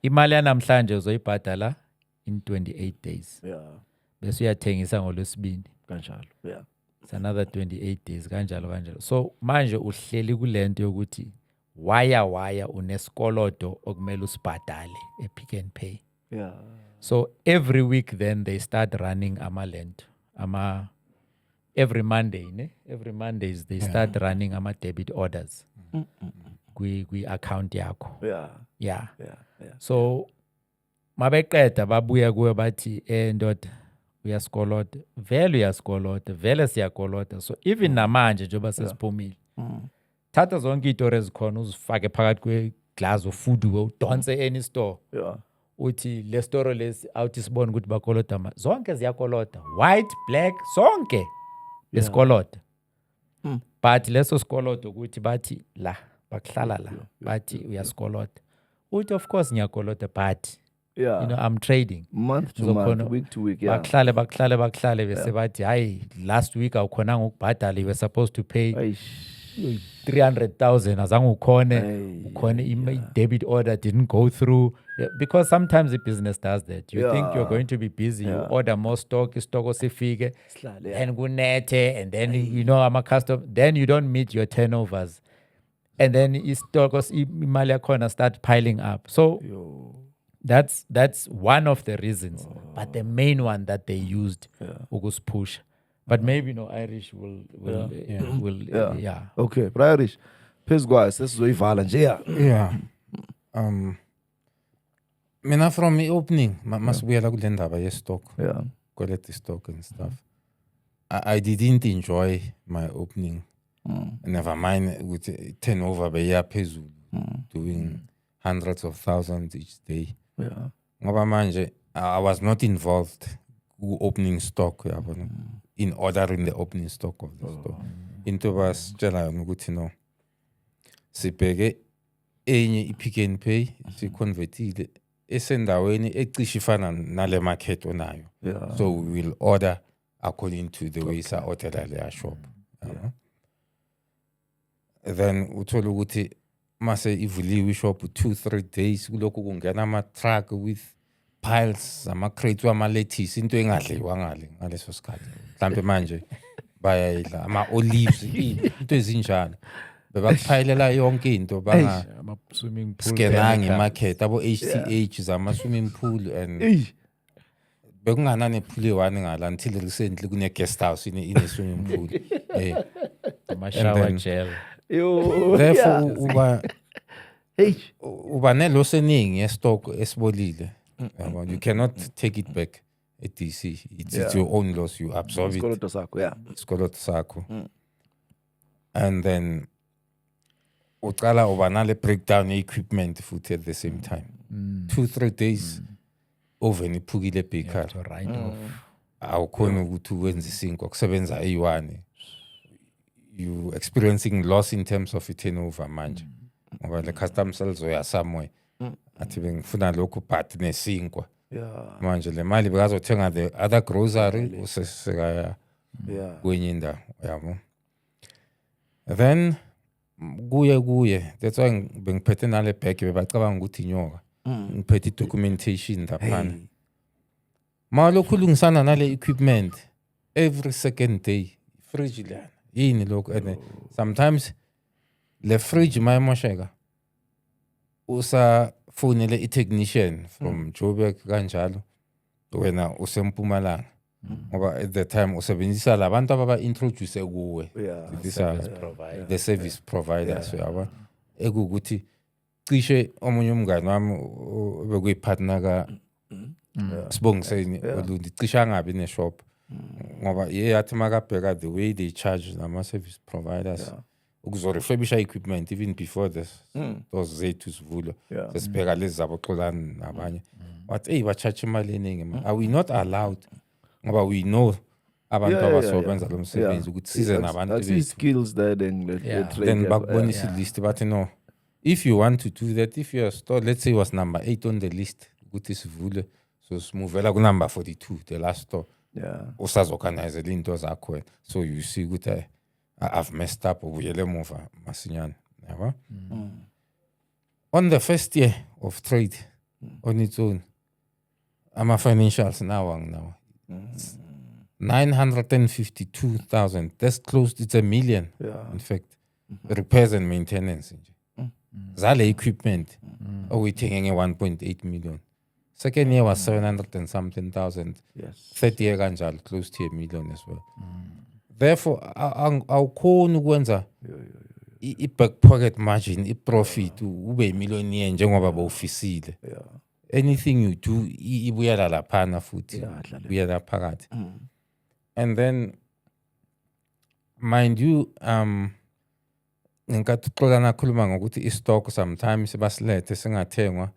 imali yanamhlanje uzoyibhadala in 28 days. Yeah. Bese uyathengisa ngolwesibini Kanjalo. Yeah. it's another 28 days kanjalo. So manje uhleli kulento yokuthi waya unesikolodo okumele usibhadale ePick n Pay. Yeah. So every week then they start running amalento every Mondays they start running ama debit orders kwi account yakho. Yeah. So mabeqeda babuya kuwe bathi ndoda uyasikoloda vele siyakoloda. So even namanje njengoba sesiphumile thatha zonke izinto ezikhona uzifake phakathi kweglass of food udonse any store. Uthi le store lesi awuthi sibone ukuthi bakoloda zonke ziyakoloda white black sonke lesikoloda. But leso sikolodo ukuthi bathi la bakuhlala la bathi uyasikoloda uthi of course ngiyakoloda but you know I'm trading month to month, week to week. Bakuhlale bese bathi hayi last week awukhonanga ukubhadala you were supposed to pay 300,000 azange ukhone debit order didn't go through. Because sometimes the business does that. You think you're going to be busy, you order more stock osifike and kunethe and then you know I'm a customer, then you don't meet your turnovers and then stock imali yakhona start piling up. So that's one of the reasons, but the main one that they used push. But maybe Irish will. Okay, but Irish, please go ahead. This is Ivala nje. Yeah. Mina from the opening, masibuyela kule ndaba ye-stock. Yeah. Quality stock and stuff. I didn't enjoy my opening. Never mind with turnover beya phezulu, doing hundreds of thousands each day. Yeah. Ngoba manje I was not involved opening stock in ordering the opening stock of the store. Into basitshela yona ukuthi no sibheke enye iPick n Pay siconvertile esendaweni ecishe ifana nale market onayo. So we will order according to the way sa order le shop. Then uthola ukuthi mase ivuliwe ishop 2-3 days kuloko kungena ama truck with piles ama crates ama lettuce into engadliwa ngaleso sikhathi. Mhlambe manje bayayidla ama olives into ezinjalo. Bebakuphayilela yonke into banga ama swimming pool skenanga market abo HTH zama swimming pool and bekungana nepool one ngala until recently kune guest house in swimming pool. Ama shower gel. Therefore uba nelo seningi stock esibolile. You cannot take it back at DC. It's your own loss. You absorb it. Isikoloto sakho. And then uqala uba nale breakdown equipment futhi at the same time. 2-3 days over niphukile baker. Awukhona ukuthi wenze isinko kusebenza eyi1. You experiencing loss in terms of turnover manje. Ngoba le custom sales oya somewhere. Athi bengifuna lokho but nesinkwa. Manje le mali bekazothenga the other grocery usesekaya kwenye indawo yabo. Then kuye that's why bengiphethe nale bag bebacabanga ukuthi inyoka. Ngiphethe documentation laphana. Malokhu lungisana nale equipment every second day fridge lana. Yini lokho and sometimes le fridge mayemosheka usa fonele i-technician from Joburg kanjalo wena usempumalanga ngoba at the time usebenzisa labantu ababa-introduce kuwe these are the service providers uyabona ekukuthi cishe omunye umngane wami bekuyipartner Sibongiseni Olundi cishe angabi neshop ngoba yathi makabheka the way they charge nama-service providers ukuzorefurbisha equipment even before this those zethu sivulwa sesibheka lezi zaboxolani nabanye wathi hey ba-charge imali eningi are we not allowed ngoba we know abantu abasobenza lo msebenzi ukuthi size nabantu bethu skills there then bakubonisa ilist bathi no if you want to do that if your store let's say was number 8 on the list ukuthi sivule so simuvela ku number 42 the last store usazoorganize into zakho wena so you see ukuthi I've messed up ubuyele emuva masinyane yabo on the first year of trade on its own ama-financials now 952,000 that's close to 1 million in fact repairs and maintenance zale equipment oyithenge nge-1.8 million second year was 700 and something thousand third year kanjalo close to 1 million as well therefore awukhoni ukwenza i-back pocket margin i-profit ube yimillionaire njengoba bawufisile anything you do ibuyela laphana futhi ibuyela phakathi and then mind you ngenkathi uxoxa nakhuluma ngokuthi i-stock sometimes basilethe singathengwa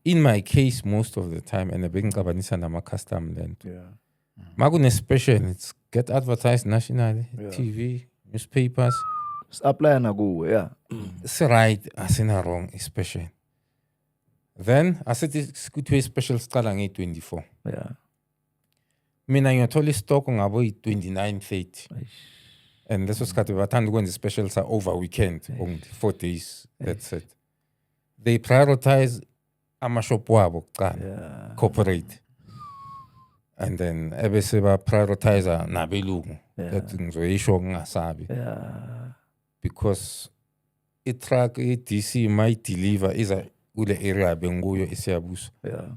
in my case most of the time and bengicabanisa nama-custom lento makune-special it's get advertised nationally TV newspapers apply nakuwe right asina wrong i-special then asithi kuthiwe i-special sicala nge-24 mina ngiyothola i-stock ngabo yi-29 30 and leso sikhathi bathanda ukwenza i-specials over weekend only 4 days that's it they prioritize amashop wabo kuqala corporate and then ebese ba-prioritize nabelungu that ngizoyisho ngingasabi because i-truck i-DC mayideliver iza kule area benguyo eSiyabuso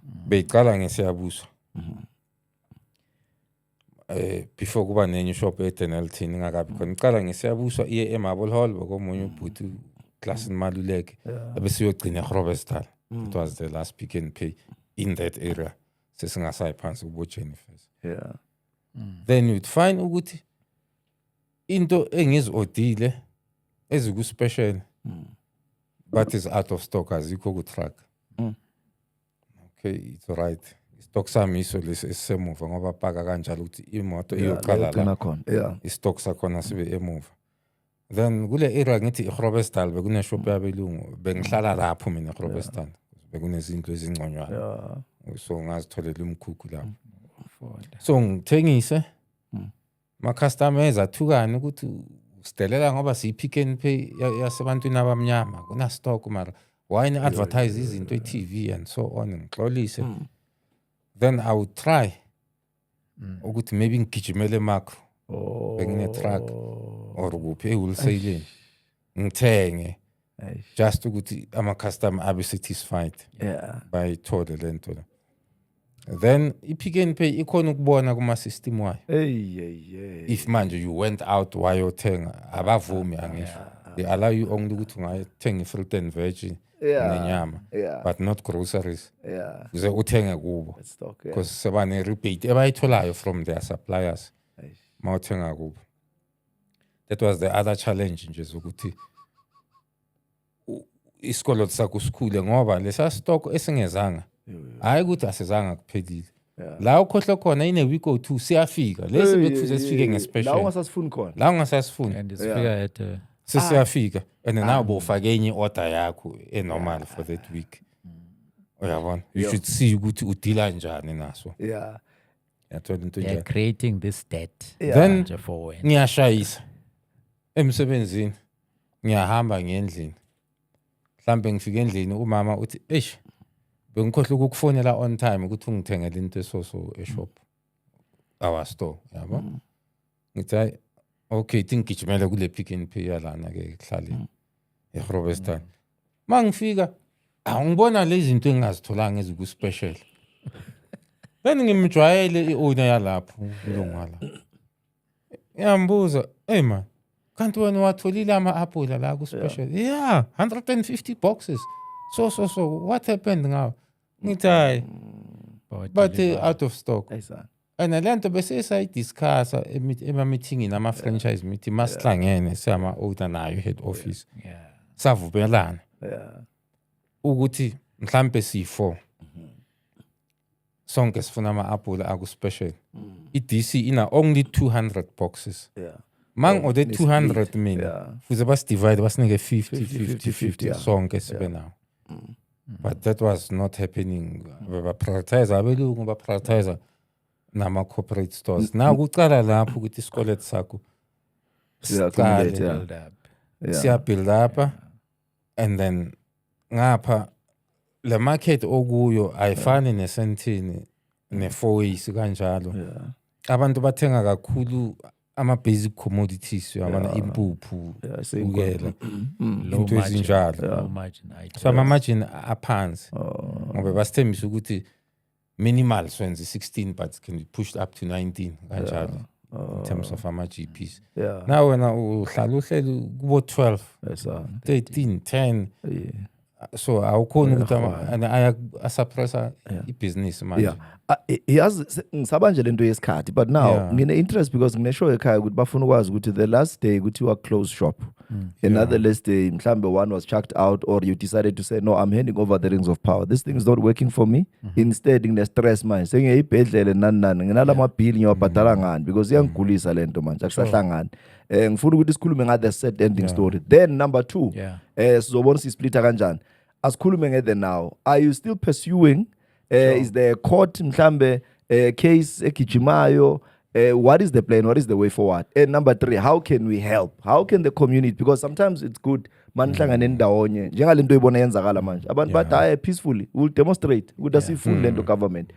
beyiqala ngeSiyabuso before kuba nenye shop eDenelton ngakabi khona iqala ngeSiyabuso iye eMarble Hall bekomunye ubhuti Classen Maluleke ebese yogcina eGroblersdal it was the last Pick n Pay in that area sesingasayi phansi kubo Jennifer's then you'd find ukuthi into engizodile eziku special but is out of stock azikho ku truck okay it's right stock sami iso lesemuva ngoba paka kanjalo ukuthi imoto iyoqala la istock sakhona sibe emuva then kule area ngithi eGroblersdal bekune shop yabelungu bengihlala lapho mina eGroblersdal bekunezindlu ezingconywana so ngazitholela umkhukhu lapho so ngithengise ma customers athukana ukuthi sidelela ngoba siyi-Pick n Pay yasebantwini abamnyama kuna stock mara why ni advertise izinto e-TV and so on ngixolise then I would try ukuthi maybe ngigijimele macro bengine truck or kuphi wholesale ngithenge just ukuthi ama customer abe satisfied by thole lento la then i-Pick n Pay ikhona ukubona kuma system wayo if manje you went out wayothenga abavumi angisho they allow you only ukuthi ungayithenga fruit and veg nenyama but not groceries uze uthenge kubo because sebane rebate ebayitholayo from their suppliers mawuthenga kubo that was the other challenge nje ukuthi isikolo sakho sikhule ngoba lesa stock esingezanga hayi ukuthi asizanga kuphelile la ukhohle khona ine week or two siyafika lesi bekufuze sifike ngespecial la ungasasifuni khona la ungasasifuni and sifika at siyafika and now bofake enye order yakho enormal for that week uyabona you should see ukuthi udila njani naso yathola into they're njani creating this debt then for when ngiyashayisa emsebenzini ngiyahamba ngendlini mhlambe ngifika endlini umama uthi eish bengikhohle ukukufonela on time ukuthi ungithengele into esoso eshop our store yabo ngithi okay ngigijimele kule Pick n Pay yalana ke kuhlale eGroblersdal mangifika awungibona lezi zinto engazitholanga eziku special Vele ngimjwayele i-owner yalapho kulongala. Ngiyambuza, "Hey man, kanti wena watholile ama-apula la ku-special?" "Yeah, 150 boxes. So, what happened ngawo?" Ngithi hayi, but out of stock. And lento bese sayidiscussa ema-meetingini ama-franchise meeting masihlangene sama-owner nayo head office. Savumelana ukuthi mhlambe si4 sonke sifuna ama-apula aku-special. I-DC ina only 200 boxes. Mang order 200 mina. Fuze basidivide basinike 50 sonke sibe nawo. But that was not happening. Baprioritize abelungu baprioritize nama-corporate stores. Now kucala lapho ukuthi isikole sakho siya-build up and then ngapha le market okuyo ayifani nesentini ne-4ways kanjalo. Abantu bathenga kakhulu ama-basic commodities yabana impuphu ukela into ezinjalo. So ama-margin aphansi ngoba basithembisa ukuthi minimal swenze 16 but can be pushed up to 19 kanjalo in terms of ama-GPs. Now wena uhlala uhleli kubo 12 13 10 so awukhona ukuthi asuppressa ibhizinisi manje. Yazi ngisaba nje lento yesikhathi but now ngine interest because ngineshow ekhaya ukuthi bafuna ukwazi ukuthi the last day ukuthi wa close shop, another last day mhlambe one was chucked out or you decided to say no, I'm handing over the rings of power, this thing is not working for me. Instead ngine stress manje sengiyibhedlele nani nginala ama-bill ngiyawabhadala ngani because iyangigulisa lento manje akusahlangani. Ngifuna ukuthi sikhulume ngathi set ending story. Then number 2 sizobona sisplitter kanjani. Asikhulume ngethe now, are you still pursuing is there a court mhlambe case egijimayo? What is the plan? What is the way forward? And number 3, how can we help? How can the community, because sometimes it's good manihlangane ndawonye njengalento ibona yenzakala manje abantu bathi hayi peacefully we'll demonstrate ukuthi asifuni lento government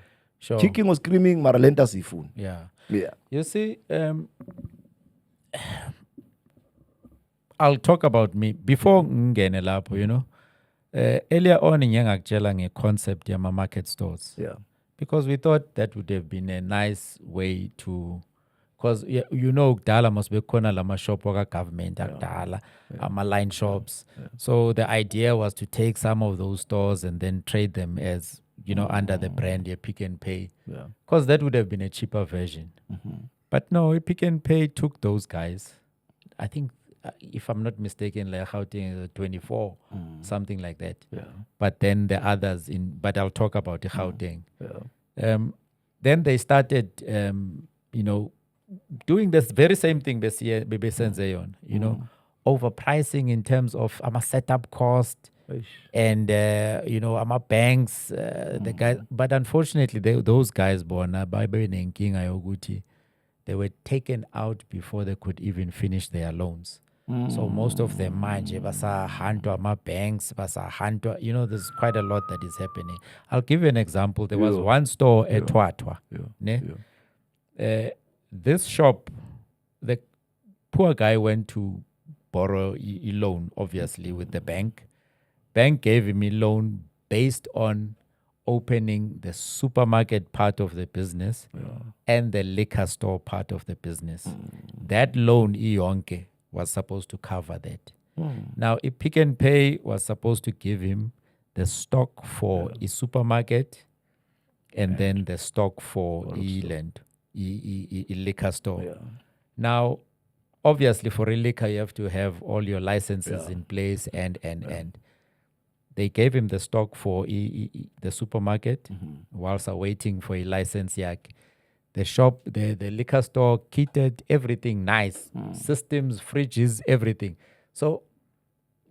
kicking or screaming mara lento asifuni. You see, I'll talk about me before ngene lapho, you know. Earlier on ngiyangakutshela nge-concept yama-market stores. Because we thought that would have been a nice way to, because you know kudala must be khona lama shop waka government akudala, ama-line shops. So the idea was to take some of those stores and then trade them as, you know, under the brand Pick n Pay. Because that would have been a cheaper version. But no, Pick n Pay took those guys. I think, if I'm not mistaken, like Gauteng 24, something like that. But then the others but I'll talk about the Gauteng. Then they started, you know, doing this very same thing, you know, overpricing in terms of setup cost and, you know, banks, the guys. But unfortunately, those guys, they were taken out before they could even finish their loans. So most of them manje basa handwa banks basa handwa, you know, there's quite a lot that is happening. I'll give you an example. There was one store at Twatwa. This shop, the poor guy went to borrow a loan, obviously, with the bank. Bank gave him a loan based on opening the supermarket part of the business and the liquor store part of the business. That loan, iyonke, was supposed to cover that. Now, Pick n Pay was supposed to give him the stock for a supermarket and then the stock for a liquor store. Now, obviously, for a liquor, you have to have all your licenses in place and. They gave him the stock for the supermarket whilst waiting for a license yak. The shop, the liquor store, kitted, everything nice. Systems, fridges, everything. So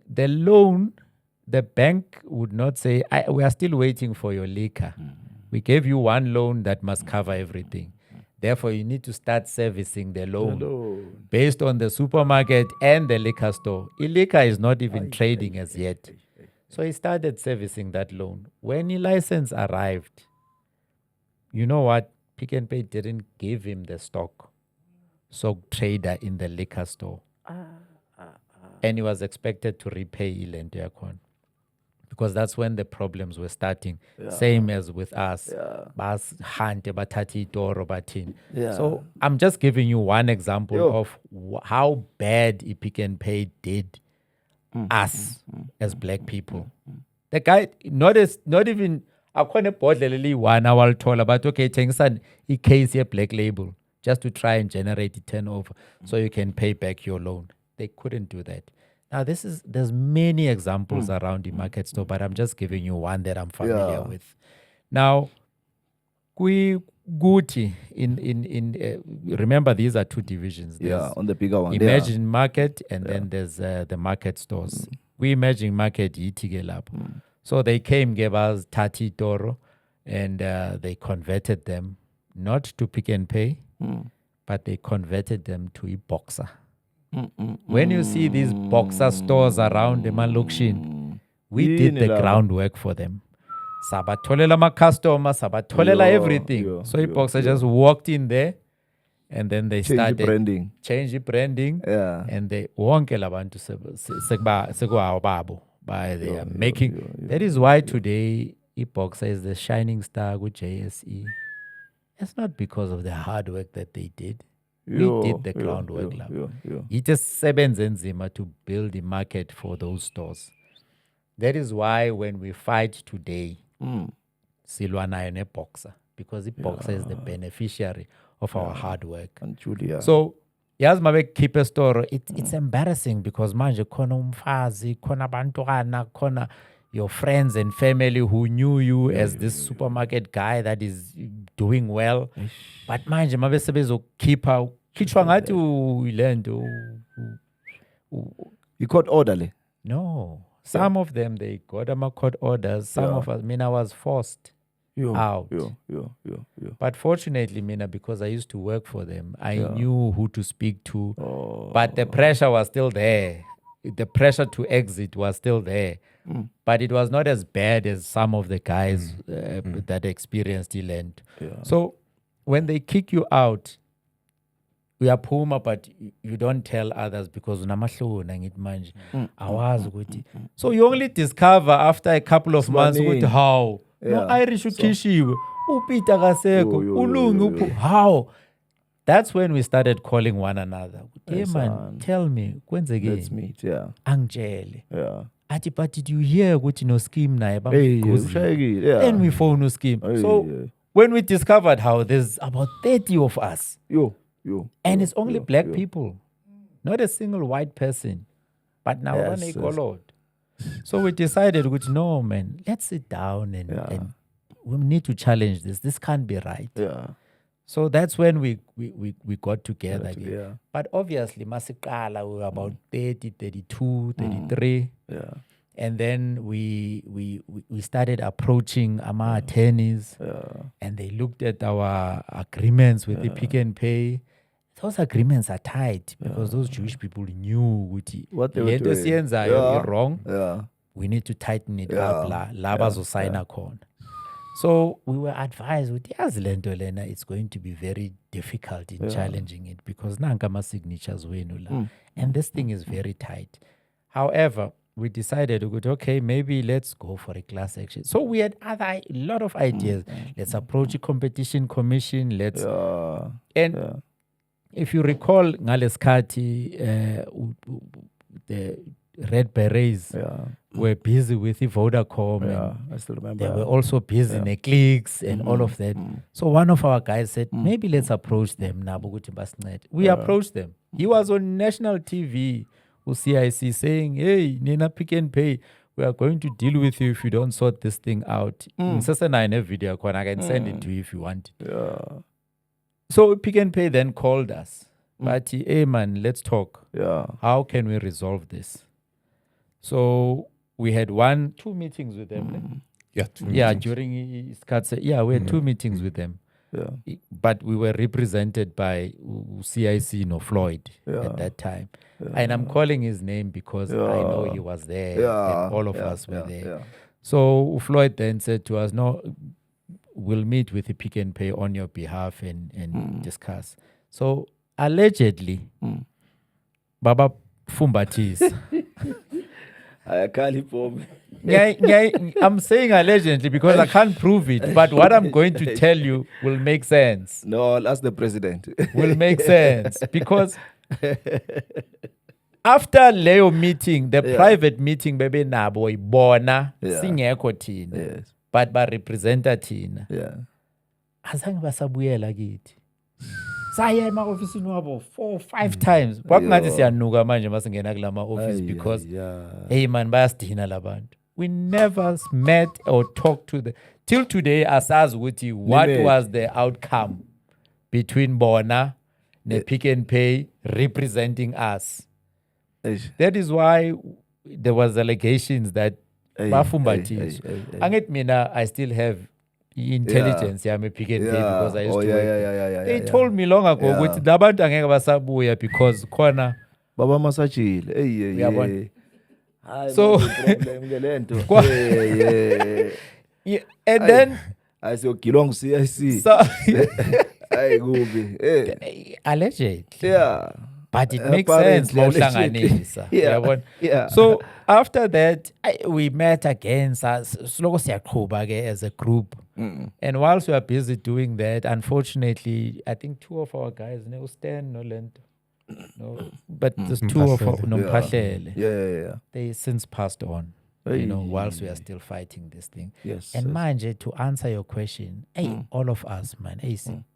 the loan, the bank would not say, we are still waiting for your liquor. We gave you one loan that must cover everything. Therefore, you need to start servicing the loan based on the supermarket and the liquor store. Liquor is not even trading as yet. So he started servicing that loan. When his license arrived, you know what? Pick n Pay didn't give him the stock. So trader in the liquor store. And he was expected to repay Ilento Yakon. because that's when the problems were starting. Same as with us. Bas hante bathathi itoro bathini. So I'm just giving you one example of how bad Pick n Pay did us as black people. The guy not even akhona ibhodlela one awalithola but okay thengisa case ye black label just to try and generate the turnover so you can pay back your loan. They couldn't do that. Now there's many examples around the market store, but I'm just giving you one that I'm familiar with. Now, Guti in remember these are two divisions. There's on the bigger one. Emerging market and then there's the market stores. We emerging market so they gave us Tati Toro, and they converted them not to Pick n Pay, but they converted them to a Boxer. When you see these Boxer stores around the Malukshin, we did the groundwork for them. Sabatholela ma customer, sabatholela everything. So Boxer just walked in there, and then they started change the branding, and they wonke labantu sekwa by they making. That is why today Boxer is the shining star with JSE. It's not because of the hard work that they did. We did the groundwork. It just sebenze nzima to build the market for those stores. That is why when we fight today, silwa nayo ne Boxer, because the Boxer is the beneficiary of our hard work. So yazi mabe keep a store, it's embarrassing because manje khona umfazi, khona bantwana, khona your friends and family who knew you as this supermarket guy that is doing well. But manje mabe sebezokhipha khitshwa ngathi uyilento. You got orderly? No. Some of them, they got them a court orders. Some of us, I was forced out. But fortunately, because I used to work for them, I knew who to speak to. But the pressure was still there. The pressure to exit was still there. But it was not as bad as some of the guys that experienced the land. So when they kick you out, we are puma, but you don't tell others because so you only discover after a couple of months how no Irish ukhishiwe uPeter kaseko ulungu how. That's when we started calling one another. Hey man, tell me, kwenzeke. Let's meet, Angitshele. Ati, but did you hear ukuthi no scheme naye Then we phone no scheme. So when we discovered how there's about 30 of us. And it's only black people, not a single white person. But now So we decided, no man, let's sit down and we need to challenge this. This can't be right. So that's when we got together again. But obviously, Masikala, we were about 30, 32, 33. And then we started approaching our attorneys, and they looked at our agreements with the Pick n Pay. Those agreements are tight because those Jewish people knew what they were doing. Wrong. We need to tighten it up. So we were advised with it's going to be very difficult in challenging it because nankama signatures and this thing is very tight. However, we decided, okay, maybe let's go for a class action. So we had a lot of ideas. Let's approach a competition commission. If you recall, Ngaleskati, the Red Berets were busy with the Vodacom. I still remember. They were also busy in the cliques and all of that. So one of our guys said, maybe let's approach them. We approached them. He was on national TV, CIC, saying, hey, Nina Pick n Pay, we are going to deal with you if you don't sort this thing out. Video, I can send it to you if you want it. So Pick n Pay then called us. But hey man, let's talk. How can we resolve this? So we had 2 meetings with them. During Iskatse, we had 2 meetings with them. But we were represented by CIC Floyd at that time. And I'm calling his name because I know he was there and all of us were there. So Floyd then said to us, no, we'll meet with the Pick n Pay on your behalf and discuss. So allegedly, Baba Fumbatis I can't bomb. I'm saying allegedly because I can't prove it, but what I'm going to tell you will make sense. No, I'll ask the president. Will make sense because after Leo meeting, the private meeting, baby nabo ibona singekho thina, but ba representa thina. Azange basabuyela kithi. Saya ema-ofisini wabo 4-5 times. Kwakungathi siyanuka manje masingena kulama office because hey man bayasidina labantu. We never met or talked to the till today asazi ukuthi what was the outcome between Bona ne Pick n Pay representing us. That is why there was allegations that bafumbathizwe. Angithi mina I still have intelligence yami Pick n Pay because I used to work. They told me long ago ukuthi labantu angeke basabuya because khona baba masajile. So and then asiyogilong CIC. So Ay kubi. Allegedly. Yeah. But it makes sense. So after that, we met again as a group. And whilst we are busy doing that, unfortunately, I think 2 of our guys, no Stan, no Lento, but there's 2 of our they since passed on. Whilst we are still fighting this thing. Yes. And manje, to answer your question, all of us, man,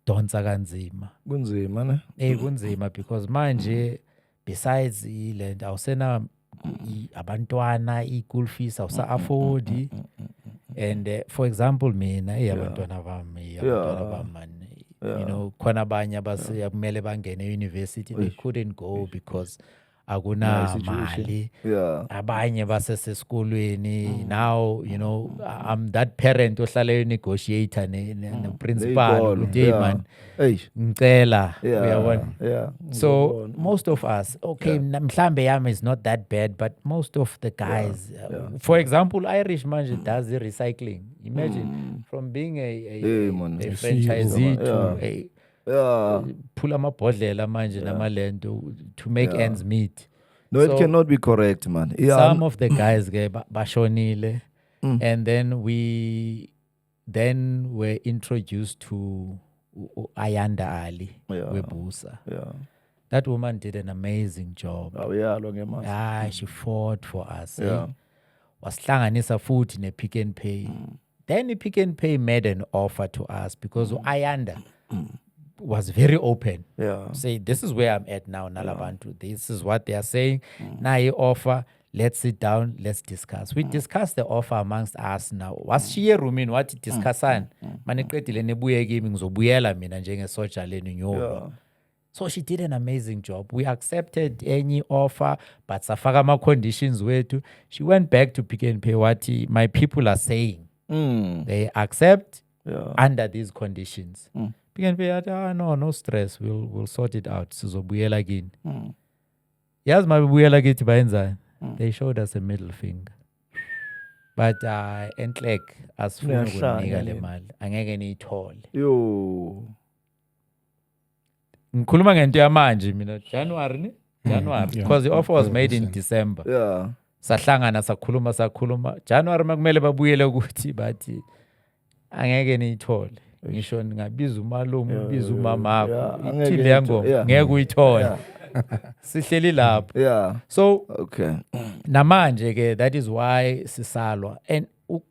donsa kanzima. Kunzima, ne? Kunzima because manje, besides land, awusena abantwana, i-school fees, awusa afford. And for example, mina, abantwana bami, man. Khona abanye kumele bangene university, they couldn't go because akuna mali. Abanye basesesikolweni. Now, I'm that parent ohlala negotiator ne principal uthi man ngicela uyabona. So most of us, mhlambe yami is not that bad, but most of the guys, for example, Irish manje does the recycling. Imagine from being a franchisee to pull amabhodlela manje namalento to make ends meet. No, it cannot be correct, man. Some of the guys bashonile, and then we were introduced to Ayanda Ali Webusa. That woman did an amazing job. She fought for us. Wasihlanganisa futhi ne Pick n Pay. Then the Pick n Pay made an offer to us because Ayanda was very open. Say, this is where I'm at now, Nalabantu. This is what they are saying. Now you offer, let's sit down, let's discuss. We discussed the offer amongst us now. Was she a room in what it discussan? Maniqedile nebuye kimi ngizobuyela mina njengesoja lenu nyoba. So she did an amazing job. We accepted any offer, but safaka ma conditions wethu. She went back to Pick n Pay what my people are saying. They accept under these conditions. Pick n Pay no stress. We'll sort it out. Sizobuyela again. Yes, my buyela kithi bayenza. They showed us a middle finger. But enhlek asifuna ukunika le mali. Angeke niyithole. Ngikhuluma ngento yamanje mina January because the offer was made in December. Sahlangana sakhuluma January makumele babuyele ukuthi bathi angeke niyithole. Ngisho ngabiza umalume ubiza umama wakho ithile yangoma ngeke uyithole. Sihleli lapho. So namanje ke that is why sisalwa, and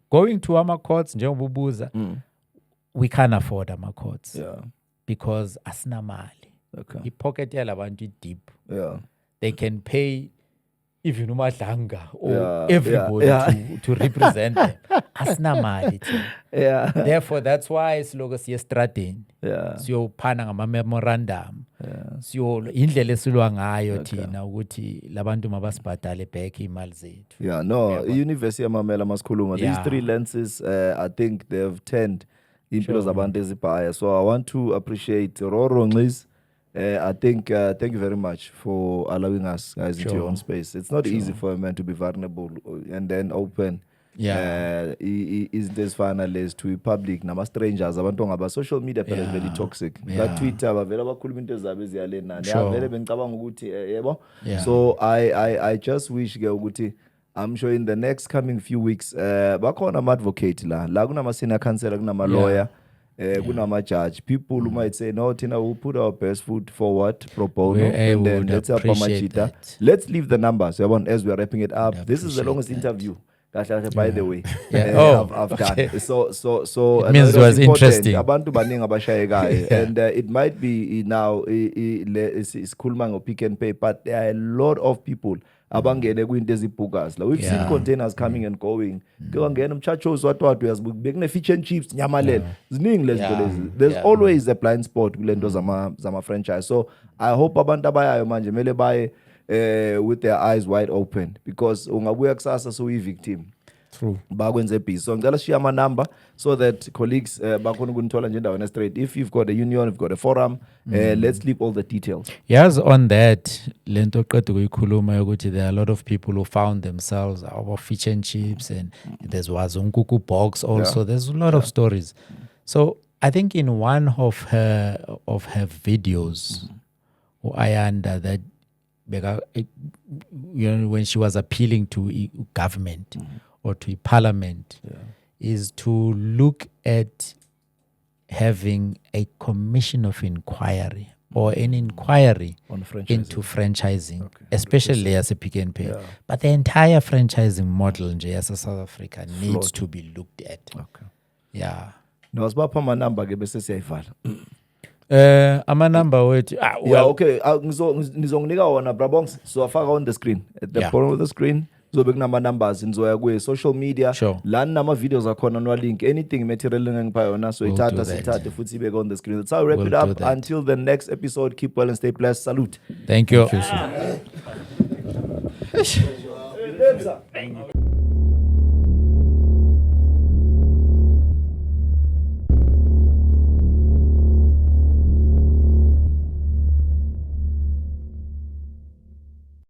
going to ama courts njengoba ubuza we can't afford ama courts because asina mali. I-pocket yalabantu deep. They can pay even umadlanga or everybody to represent them. Asina mali. Therefore, that's why siloko siyestradeni. Siyophana ngama-memorandum. Indlela esilwa ngayo thina ukuthi labantu mabasibhadale back imali zethu. University yamamela masikhuluma. These 3 lenses, I think they have turned impilo zabantu ezibhaya. So I want to appreciate Roro Nglis. I think, thank you very much for allowing us guys into your own space. It's not easy for a man to be vulnerable and then open. Is this finally to be public? Nama strangers, abantu ngaba social media is very toxic. That Twitter, bavela bakhuluma into zabo eziyalena. Vele bengicabanga ukuthi yebo. So I just wish ke ukuthi I'm sure in the next coming few weeks bakhona ama-advocate la kunama-senior counselor kunama-lawyer kunama-judge. People who might say, no, Tina, we'll put our best foot forward, pro bono, and then let's help Amachita. Let's leave the numbers as we are wrapping it up. This is the longest interview, by the way, I've done. So it means it was interesting. Abantu baningi abashayegayo, and it might be now it's Kulmang or Pick and Pay, but there are a lot of people abangene kwinto ezibhukas la. We've seen containers coming and going. Ke wangena umchachos what bekune fish and chips nyamalele ziningi lezinto lezi. There's always a blind spot kulento zama franchise. So I hope abantu abayayo manje mele baye with their eyes wide open, because ungabuya kusasa so victim. True. Bakwenze busy. So ngicela share my number so that colleagues bakhona ukunithola nje ndaweni straight. If you've got a union, you've got a forum, let's leave all the details. Yes, on that, lento qeda ukuyikhuluma ukuthi there are a lot of people who found themselves our fish and chips, and there's Wazunkuku box also. There's a lot of stories. So I think in one of her videos, Ayanda, that when she was appealing to government or to parliament, is to look at having a commission of inquiry or an inquiry into franchising, especially as a Pick and Pay. But the entire franchising model in South Africa needs to be looked at. Yeah. No, sibapha ama number ke bese siyayivala. Ama number wethu okay, ngizonginika wona brabongs, so afaka on the screen at the bottom of the screen. Zobe kunama numbers nizoya ku social media, la nama videos akhona no link, anything material ngengipha yona, so ithatha sithathe futhi ibeke on the screen. That's how we wrap it up. Until the next episode, keep well and stay blessed. Salute. Thank you. Thank you.